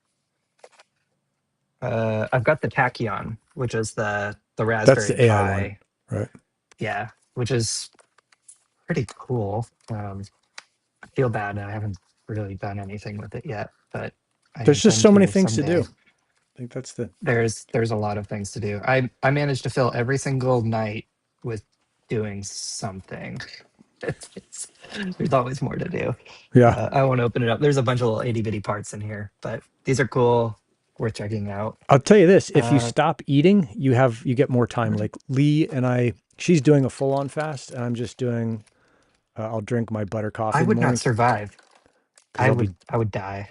I've got the Tachyon, which is the That's Raspberry the AI one, Pi. right? Yeah, which is pretty cool. I feel bad I haven't really done anything with it yet, but I There's just intend so many to things to do. someday. I think that's the There's a lot of things to do. I managed to fill every single night with doing something. There's always more to do. yeah. I won't open it up. There's a bunch of little itty bitty parts in here, but these are cool, worth checking out. I'll tell you this, if you Uh, stop eating, you get more time. Like Lee and I, she's doing a full on fast, and I'm just doing I'll drink my butter coffee I in the would not morning survive. because I'll be I would die.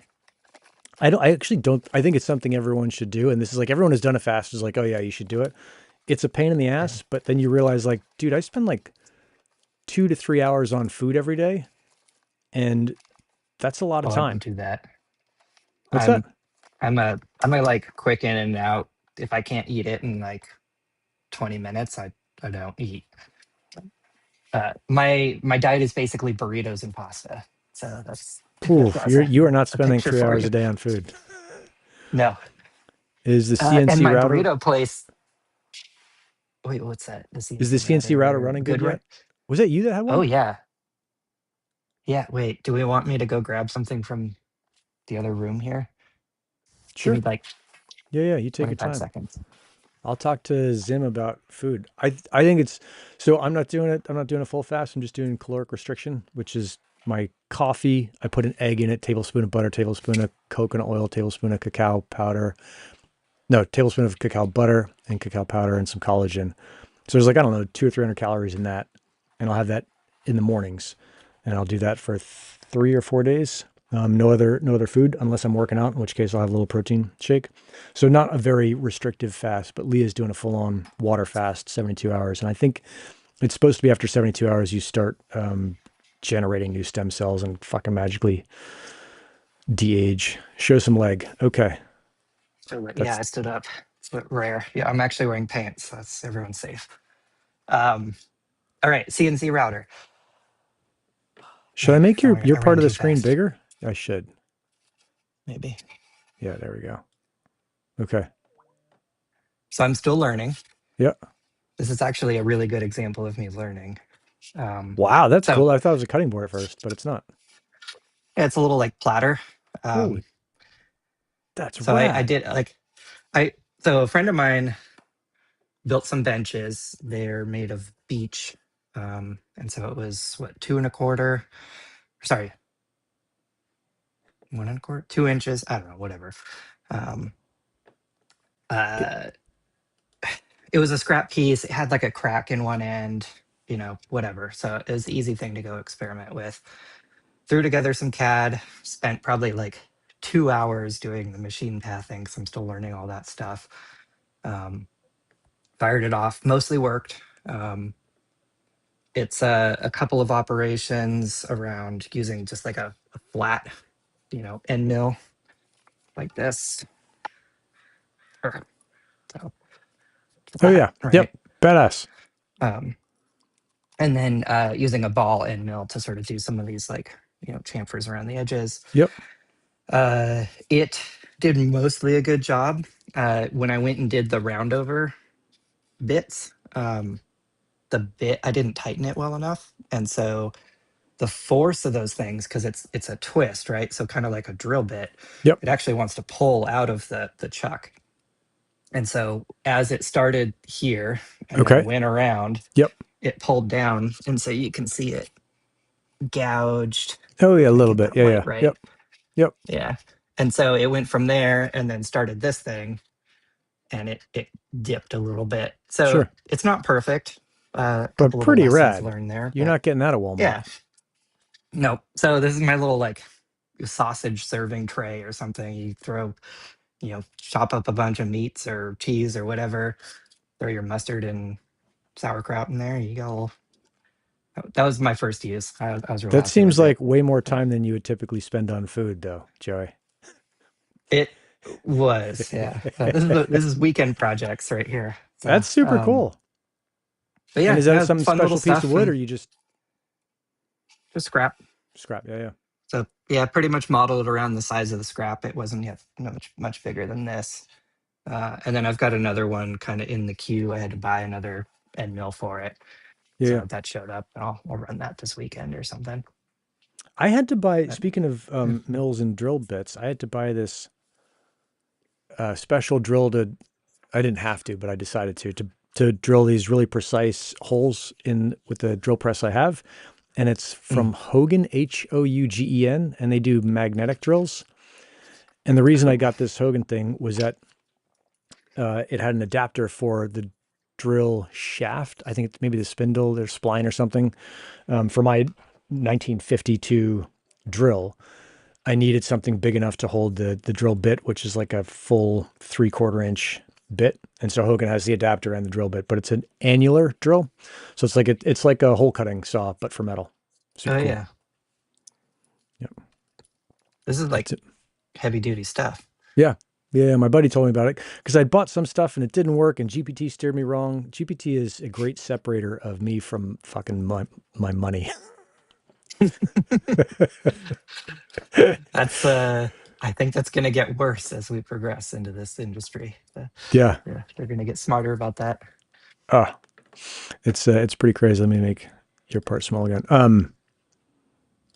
I actually don't. I think it's something everyone should do. And this is like everyone who's done a fast is like, oh yeah, you should do it. It's a pain in the Yeah. ass, but then you realize like, dude, I spend like 2 to 3 hours on food every day, and that's a lot of Oh, I don't time. do that. What's that? I'm I'm a like quick in and out. If I can't eat it in like 20 minutes, I don't eat. My diet is basically burritos and pasta. So that's Oof, that's you are not a spending picture three for hours you. a day on food. No. Is the And CNC my router burrito place. Wait, what's that? The is the CNC CNC router router. running good Good yet? one. Was that you that had Oh one? yeah. Yeah. Wait. Do we want me to go grab something from the other room here? Give Sure. me like Yeah, yeah. You take your 25 time. seconds. I'll talk to Zim about food. I think it's so I'm not doing it. I'm not doing a full fast. I'm just doing caloric restriction, which is my coffee. I put an egg in it, tablespoon of butter, tablespoon of coconut oil, tablespoon of cacao powder. No, tablespoon of cacao butter and cacao powder and some collagen. So there's like, I don't know, 200 or 300 calories in that. And I'll have that in the mornings. And I'll do that for 3 or 4 days. No other food unless I'm working out, in which case I'll have a little protein shake. So not a very restrictive fast, but Leah's doing a full on water fast, 72 hours. And I think it's supposed to be after 72 hours, you start generating new stem cells and fucking magically de-age. Show some leg. Okay. So, yeah, That's, I stood up. It's rare. Yeah, I'm actually wearing pants. So that's everyone's safe. Um, all right, CNC router. should I Man, make your, I part ran of the too screen fast. bigger? I should. Maybe. Yeah, there we go. Okay. So I'm still learning. Yeah. This is actually a really good example of me learning. Um, Wow, that's so cool. I thought it was a cutting board at first, but it's not. yeah, it's a little like platter. Um, Holy, that's so I rad. did like I so a friend of mine built some benches. They're made of beech. And so it was what, 2 1/4, sorry, 1 1/4, 2 inches. I don't know, whatever. Um, uh, it was a scrap piece. It had like a crack in one end, whatever. So it was the easy thing to go experiment with. Threw together some CAD, spent probably like 2 hours doing the machine pathing because I'm still learning all that stuff. Um, Fired it off, mostly worked. It's a couple of operations around using just like a flat, end mill like this. So Oh that, yeah. right? Yep. Badass. Um, and then using a ball end mill to sort of do some of these like, chamfers around the edges. Yep. It did mostly a good job. When I went and did the roundover, bits. The bit, I didn't tighten it well enough, and so the force of those things, because it's a twist, right? So kind of like a drill bit, Yep. it actually wants to pull out of the chuck. And so as it started here and then Okay. went around, Yep. it pulled down, and so you can see it gouged. Oh yeah, a I little get bit. that Yeah, light yeah. right. Yep. Yep. Yeah. And so it went from there and then started this thing, and it dipped a little bit. So Sure. it's not perfect. A But couple little pretty lessons rad. learned there, You're but not getting that at Walmart. yeah. No. So this is my little like sausage serving tray or something. You throw, chop up a bunch of meats or cheese or whatever, throw your mustard and sauerkraut in there. You got a little, that was my first use. I was real That happy seems with it. like way more Yeah. time than you would typically spend on food, though, Joey. It was, yeah. This is weekend projects right here. So, That's super cool. but And yeah, is that no, some fun little special piece of stuff wood, or and you just just scrap. scrap? Yeah, yeah. So yeah, pretty much modeled around the size of the scrap. It wasn't yet much bigger than this. And then I've got another one kind of in the queue. I had to buy another end mill for it, Yeah, yeah. so that showed up, and I'll run that this weekend or something. I had to buy. But, Speaking of hmm. mills and drill bits, I had to buy this special drill to. I didn't have to, but I decided to drill these really precise holes in with the drill press I have, and it's Mm. from Hogan, Hougen, and they do magnetic drills. And the reason I Cool. got this Hogan thing was that it had an adapter for the drill shaft. I think it's maybe the spindle or spline or something for my 1952 drill. I needed something big enough to hold the drill bit, which is like a full 3/4 inch bit. And so Hogan has the adapter and the drill bit, but it's an annular drill. So it's like a hole cutting saw, but for metal. Oh Super cool. yeah, Yep. this is like It's heavy duty stuff. Yeah. Yeah. My buddy told me about it because I bought some stuff and it didn't work and GPT steered me wrong. GPT is a great separator of me from fucking my money. That's I think that's going to get worse as we progress into this industry. Yeah. Yeah, they're going to get smarter about that. Oh, it's pretty crazy. Let me make your part small again.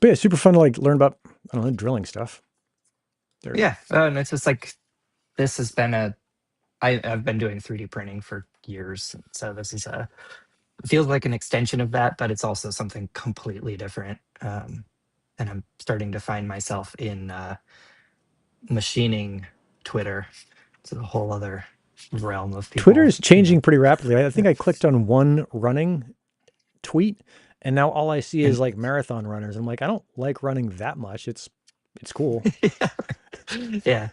But yeah, super fun to like learn about, I don't know, drilling stuff. There. Yeah, and it's just like this has been I've been doing 3D printing for years, so this is a feels like an extension of that, but it's also something completely different. And I'm starting to find myself in machining Twitter. It's a whole other realm of Twitter people. is changing pretty rapidly. I think I clicked on one running tweet and now all I see is And like marathon runners. I'm like, I don't like running that much. It's cool, yeah,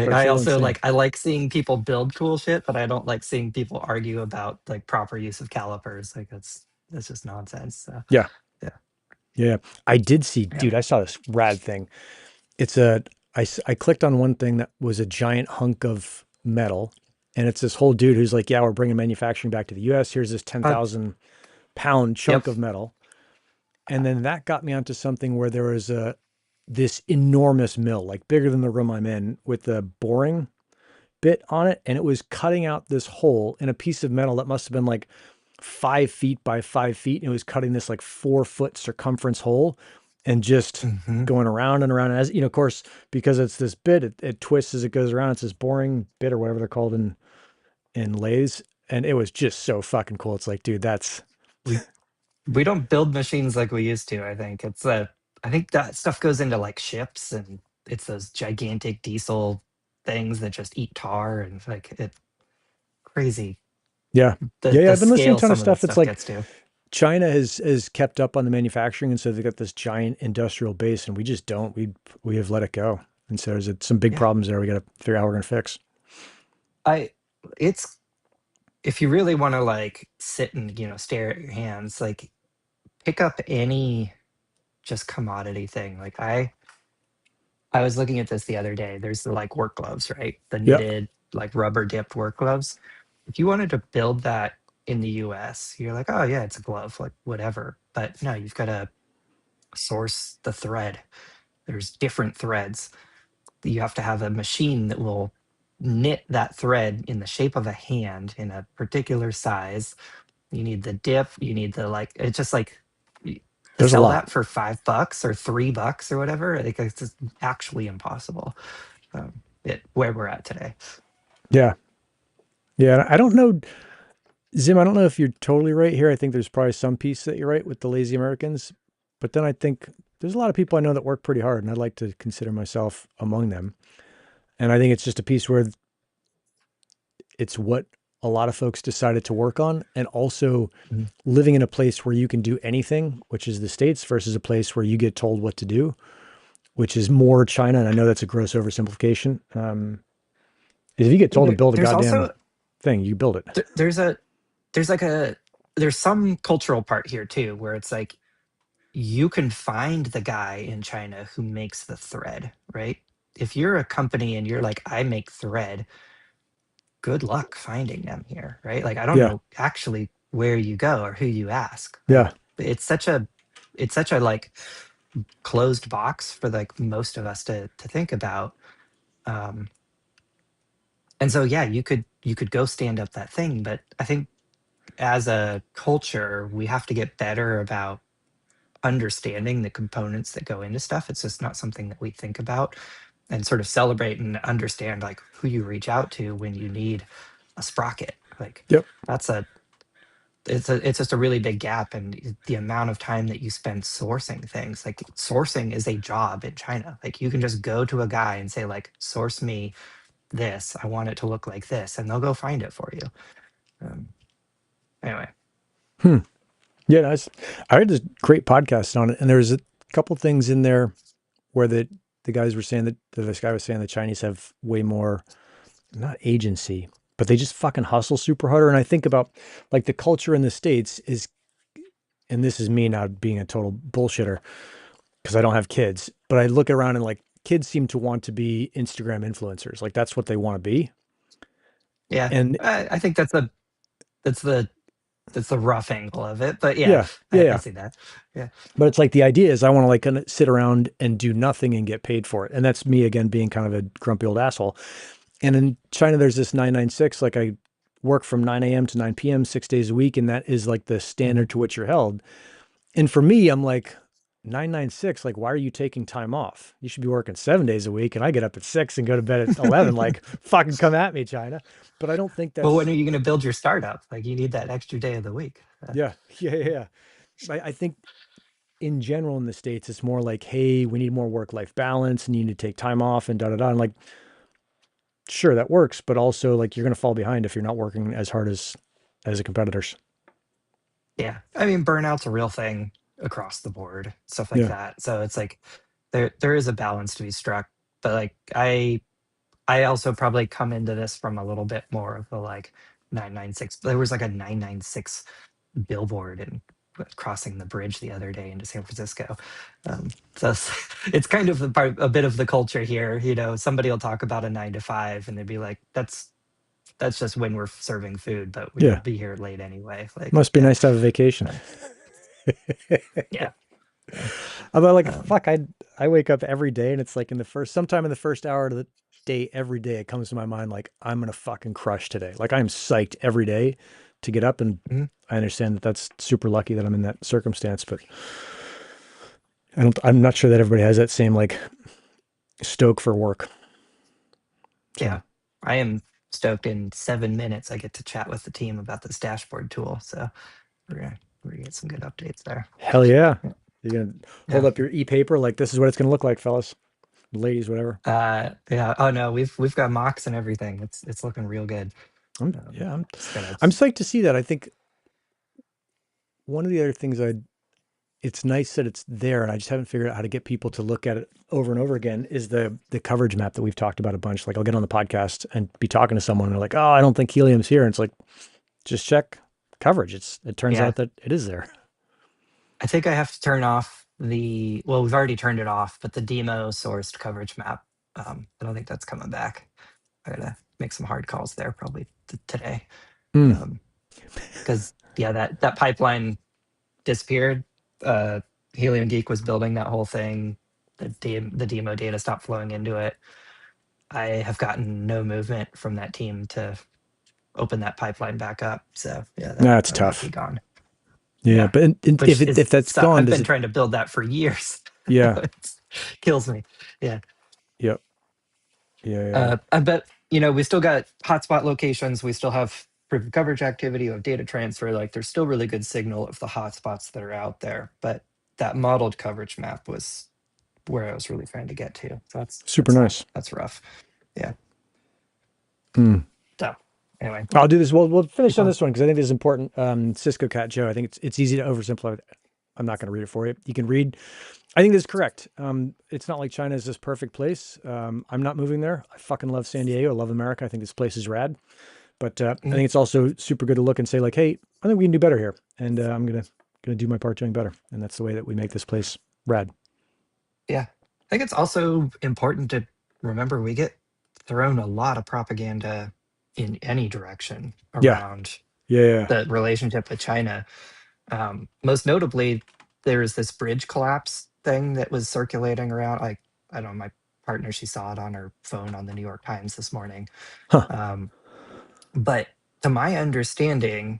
but it's I a little also insane. like I like seeing people build cool shit, but I don't like seeing people argue about like proper use of calipers. Like that's just nonsense. So Yeah. yeah, Yeah. I did see, yeah. dude, I saw this rad thing. It's I clicked on one thing that was a giant hunk of metal. And it's this whole dude who's like, yeah, we're bringing manufacturing back to the US. Here's this Uh, 10,000 pound yep. chunk of metal. And then that got me onto something where there was this enormous mill, like bigger than the room I'm in, with a boring bit on it. And it was cutting out this hole in a piece of metal that must have been like 5 feet by 5 feet. And it was cutting this like 4 foot circumference hole and just Hmm. going around and around. And as you know, of course, because it's this bit, it twists as it goes around. It's this boring bit or whatever they're called in lathes. And it was just so fucking cool. It's like, dude, that's We we don't build machines like we used to. I think it's I think that stuff goes into like ships, and it's those gigantic diesel things that just eat tar, and like it crazy yeah. the Yeah, yeah. the I've been listening to scale a ton of some of that stuff. It's stuff like gets to. China has kept up on the manufacturing, and so they've got this giant industrial base, and we just don't. We have let it go, and so there's some big Yeah. problems there. We got to figure out how we're gonna fix. I it's if you really want to like sit and stare at your hands, like pick up any just commodity thing. Like I was looking at this the other day. There's the like work gloves, right? The Yep. knitted like rubber dipped work gloves. If you wanted to build that in the US, you're like, oh yeah, it's a glove, like whatever. But no, you've got to source the thread. There's different threads. You have to have a machine that will knit that thread in the shape of a hand in a particular size. You need the dip, you need the like, it's just like to There's a sell lot. that for $5 or $3 or whatever. I think it's just actually impossible. Where we're at today. Yeah. Yeah. I don't know, Zim, I don't know if you're totally right here. I think there's probably some piece that you're right with the lazy Americans. But then I think there's a lot of people I know that work pretty hard, and I'd like to consider myself among them. And I think it's just a piece where it's what a lot of folks decided to work on, and also Mhm. living in a place where you can do anything, which is the States, versus a place where you get told what to do, which is more China. And I know that's a gross oversimplification. If you get told to build a There's goddamn also thing, you build it. there's a there's like a there's some cultural part here too where it's like you can find the guy in China who makes the thread, right? If you're a company and you're like, I make thread, good luck finding them here, right? Like I don't Yeah. know actually where you go or who you ask. Like Yeah. it's such a like closed box for like most of us to think about. Um, and so yeah, you could go stand up that thing, but I think as a culture, we have to get better about understanding the components that go into stuff. It's just not something that we think about and sort of celebrate and understand like who you reach out to when you need a sprocket. Like Yep. that's a it's just a really big gap and the amount of time that you spend sourcing things. Like sourcing is a job in China. Like you can just go to a guy and say like source me this. I want it to look like this and they'll go find it for you. Um, anyway. Hmm. Yeah. Nice. I heard this great podcast on it, and there's a couple things in there where the guys were saying that this guy was saying the Chinese have way more, not agency, but they just fucking hustle super harder. And I think about like the culture in the States is, and this is me not being a total bullshitter because I don't have kids, but I look around and like kids seem to want to be Instagram influencers. Like that's what they want to be. Yeah. And I think that's the that's the rough angle of it. But yeah, yeah, yeah, I yeah. see that. Yeah. But it's like the idea is I want to like kind of sit around and do nothing and get paid for it. And that's me again being kind of a grumpy old asshole. And in China, there's this 996. Like I work from 9 a.m. to 9 p.m. 6 days a week, and that is like the Mhm. standard to which you're held. And for me, I'm like 996. Like, why are you taking time off? You should be working 7 days a week, and I get up at 6 and go to bed at 11. Like, fucking come at me, China. But I don't think Well, when that's are you going to build your startup? Like you need that extra day of the week. yeah, yeah, yeah. Yeah. I think in general in the States, it's more like, hey, we need more work-life balance and you need to take time off and da da da. And like, sure, that works, but also like you're gonna fall behind if you're not working as hard as the competitors. Yeah. I mean, burnout's a real thing across the board, stuff like Yeah. that. So it's like there is a balance to be struck. But like I also probably come into this from a little bit more of the like 996. There was like a 996 billboard and crossing the bridge the other day into San Francisco. So it's kind of a bit of the culture here. You know, somebody will talk about a 9 to 5, and they'd be like, "That's just when we're serving food, but you'll Yeah. be here late anyway." Like, Must be yeah, nice to have a vacation. uh, yeah, yeah, I'm like, um, fuck, I wake up every day and it's like in the first sometime in the first hour of the day every day it comes to my mind like I'm gonna fucking crush today. Like I'm psyched every day to get up, and mhm. I understand that that's super lucky that I'm in that circumstance, but I'm not sure that everybody has that same like stoke for work. So Yeah. I am stoked. In 7 minutes, I get to chat with the team about this dashboard tool. So we're gonna get some good updates there. hell yeah. You're gonna hold Yeah. up your e-paper like this is what it's gonna look like, fellas, ladies, whatever. Yeah. Oh no, we've got mocks and everything. It's looking real good. Yeah, Just gotta. I'm psyched to see that. I think one of the other things it's nice that it's there, and I just haven't figured out how to get people to look at it over and over again. Is the coverage map that we've talked about a bunch? Like I'll get on the podcast and be talking to someone, and they're like, "Oh, I don't think helium's here," and it's like, just check coverage. It turns Yeah. out that it is there. I think I have to turn off the. Well, we've already turned it off, but the DIMO sourced coverage map. I don't think that's coming back. I gotta make some hard calls there probably today. Mm, Um, because yeah, that pipeline disappeared. Uh, Helium Geek was building that whole thing. The demo data stopped flowing into it. I have gotten no movement from that team to open that pipeline back up. So yeah, Nah, it's that might be tough. gone. Yeah, Yeah, but which is if that's gone, I've does been it? trying to build that for years. Yeah. It kills me. Yeah. Yep. Yeah. I bet, we still got hotspot locations. We still have proof of coverage activity, we have data transfer. Like there's still really good signal of the hotspots that are out there. But that modeled coverage map was where I was really trying to get to. So Super nice. that's rough. Yeah. Mm. So anyway, I'll do this. We'll finish keep on on. this one because I think this is important. Cisco Cat Joe. I think it's easy to oversimplify. I'm not going to read it for you. You can read. I think this is correct. It's not like China is this perfect place. I'm not moving there. I fucking love San Diego. I love America. I think this place is rad. But I Mhm. think it's also super good to look and say like, hey, I think we can do better here, and I'm gonna do my part doing better. And that's the way that we make this place rad. Yeah. I think it's also important to remember we get thrown a lot of propaganda in any direction Yeah. around Yeah. the relationship with China. Most notably, there was this bridge collapse thing that was circulating around. Like, I don't know, my partner, she saw it on her phone on the New York Times this morning. Huh. Um, but to my understanding,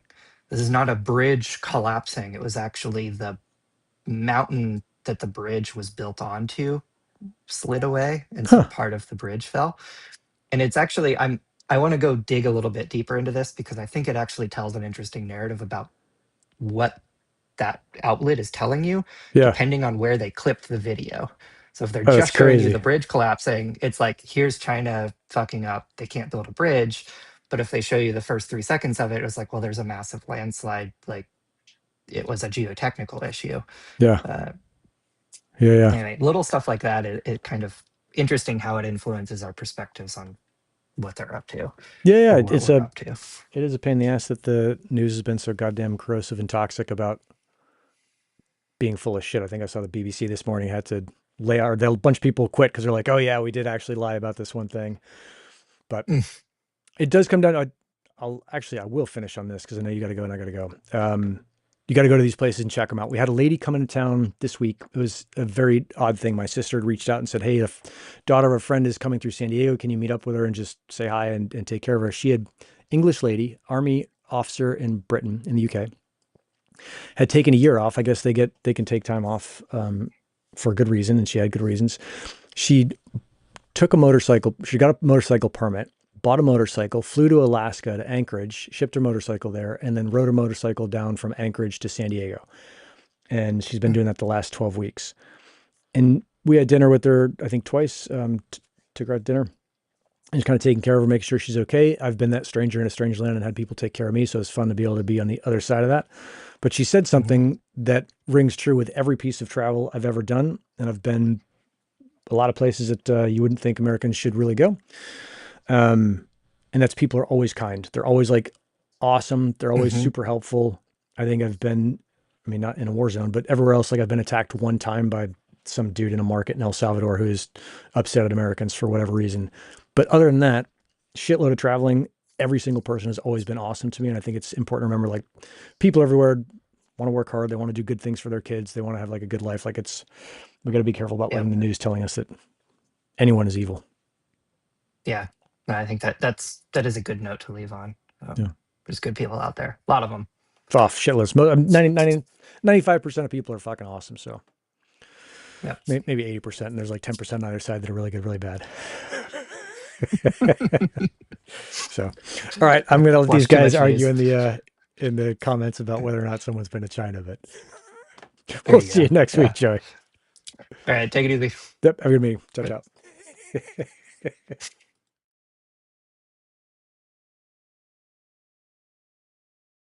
this is not a bridge collapsing. It was actually the mountain that the bridge was built onto slid away, and so Huh. part of the bridge fell. And it's actually, I want to go dig a little bit deeper into this because I think it actually tells an interesting narrative about what that outlet is telling you, Yeah. depending on where they clipped the video. So if they're Oh, that's just showing you the crazy. bridge collapsing, it's like, here's China fucking up. They can't build a bridge. But if they show you the first 3 seconds of it, it was like, well, there's a massive landslide. Like it was a geotechnical issue. Yeah. Uh, Yeah. anyway, little stuff like that, it kind of interesting how it influences our perspectives on what they're up to Yeah. or what It's we're up to. it is a pain in the ass that the news has been so goddamn corrosive and toxic about being full of shit. I think I saw the BBC this morning had to lay out, a bunch of people quit because they're like, oh yeah, we did actually lie about this one thing. But Mm. it does come down to, I will finish on this because I know you got to go and I got to go. You got to go to these places and check them out. We had a lady come into town this week. It was a very odd thing. My sister had reached out and said, hey, the daughter of a friend is coming through San Diego. Can you meet up with her and just say hi and take care of her? She had English lady, Army officer in Britain, in the UK, had taken a year off. I guess they can take time off for a good reason, and she had good reasons. She took a motorcycle. She got a motorcycle permit, bought a motorcycle, flew to Alaska to Anchorage, shipped her motorcycle there, and then rode her motorcycle down from Anchorage to San Diego. And she's been doing that the last 12 weeks. And we had dinner with her, I think twice. Took her out to dinner and just kind of taking care of her, making sure she's okay. I've been that stranger in a strange land and had people take care of me. So it's fun to be able to be on the other side of that. But she said Mhm. something that rings true with every piece of travel I've ever done. And I've been a lot of places that you wouldn't think Americans should really go. And that's people are always kind. They're always like awesome. They're always Mhm. super helpful. I think I've been, I mean, not in a war zone, but everywhere else, like I've been attacked one time by some dude in a market in El Salvador who is upset at Americans for whatever reason. But other than that, shitload of traveling, every single person has always been awesome to me. And I think it's important to remember like people everywhere want to work hard. They want to do good things for their kids. They want to have like a good life. Like we got to be careful about letting Yep. the news telling us that anyone is evil. Yeah. No, I think that is a good note to leave on. Yeah. There's good people out there, a lot of them. Off shitless. 95% of people are fucking awesome. So Yep. maybe 80%. And there's like 10% on either side that are really good, really bad. So, all right. I'm Yep. going to let these Watch too guys much argue news. in the comments about whether or not someone's been to China, but There we'll you see you go. next week, Yeah. Joey. All right. Take it easy. Yep. Have a good meeting. Ciao, Bye. ciao.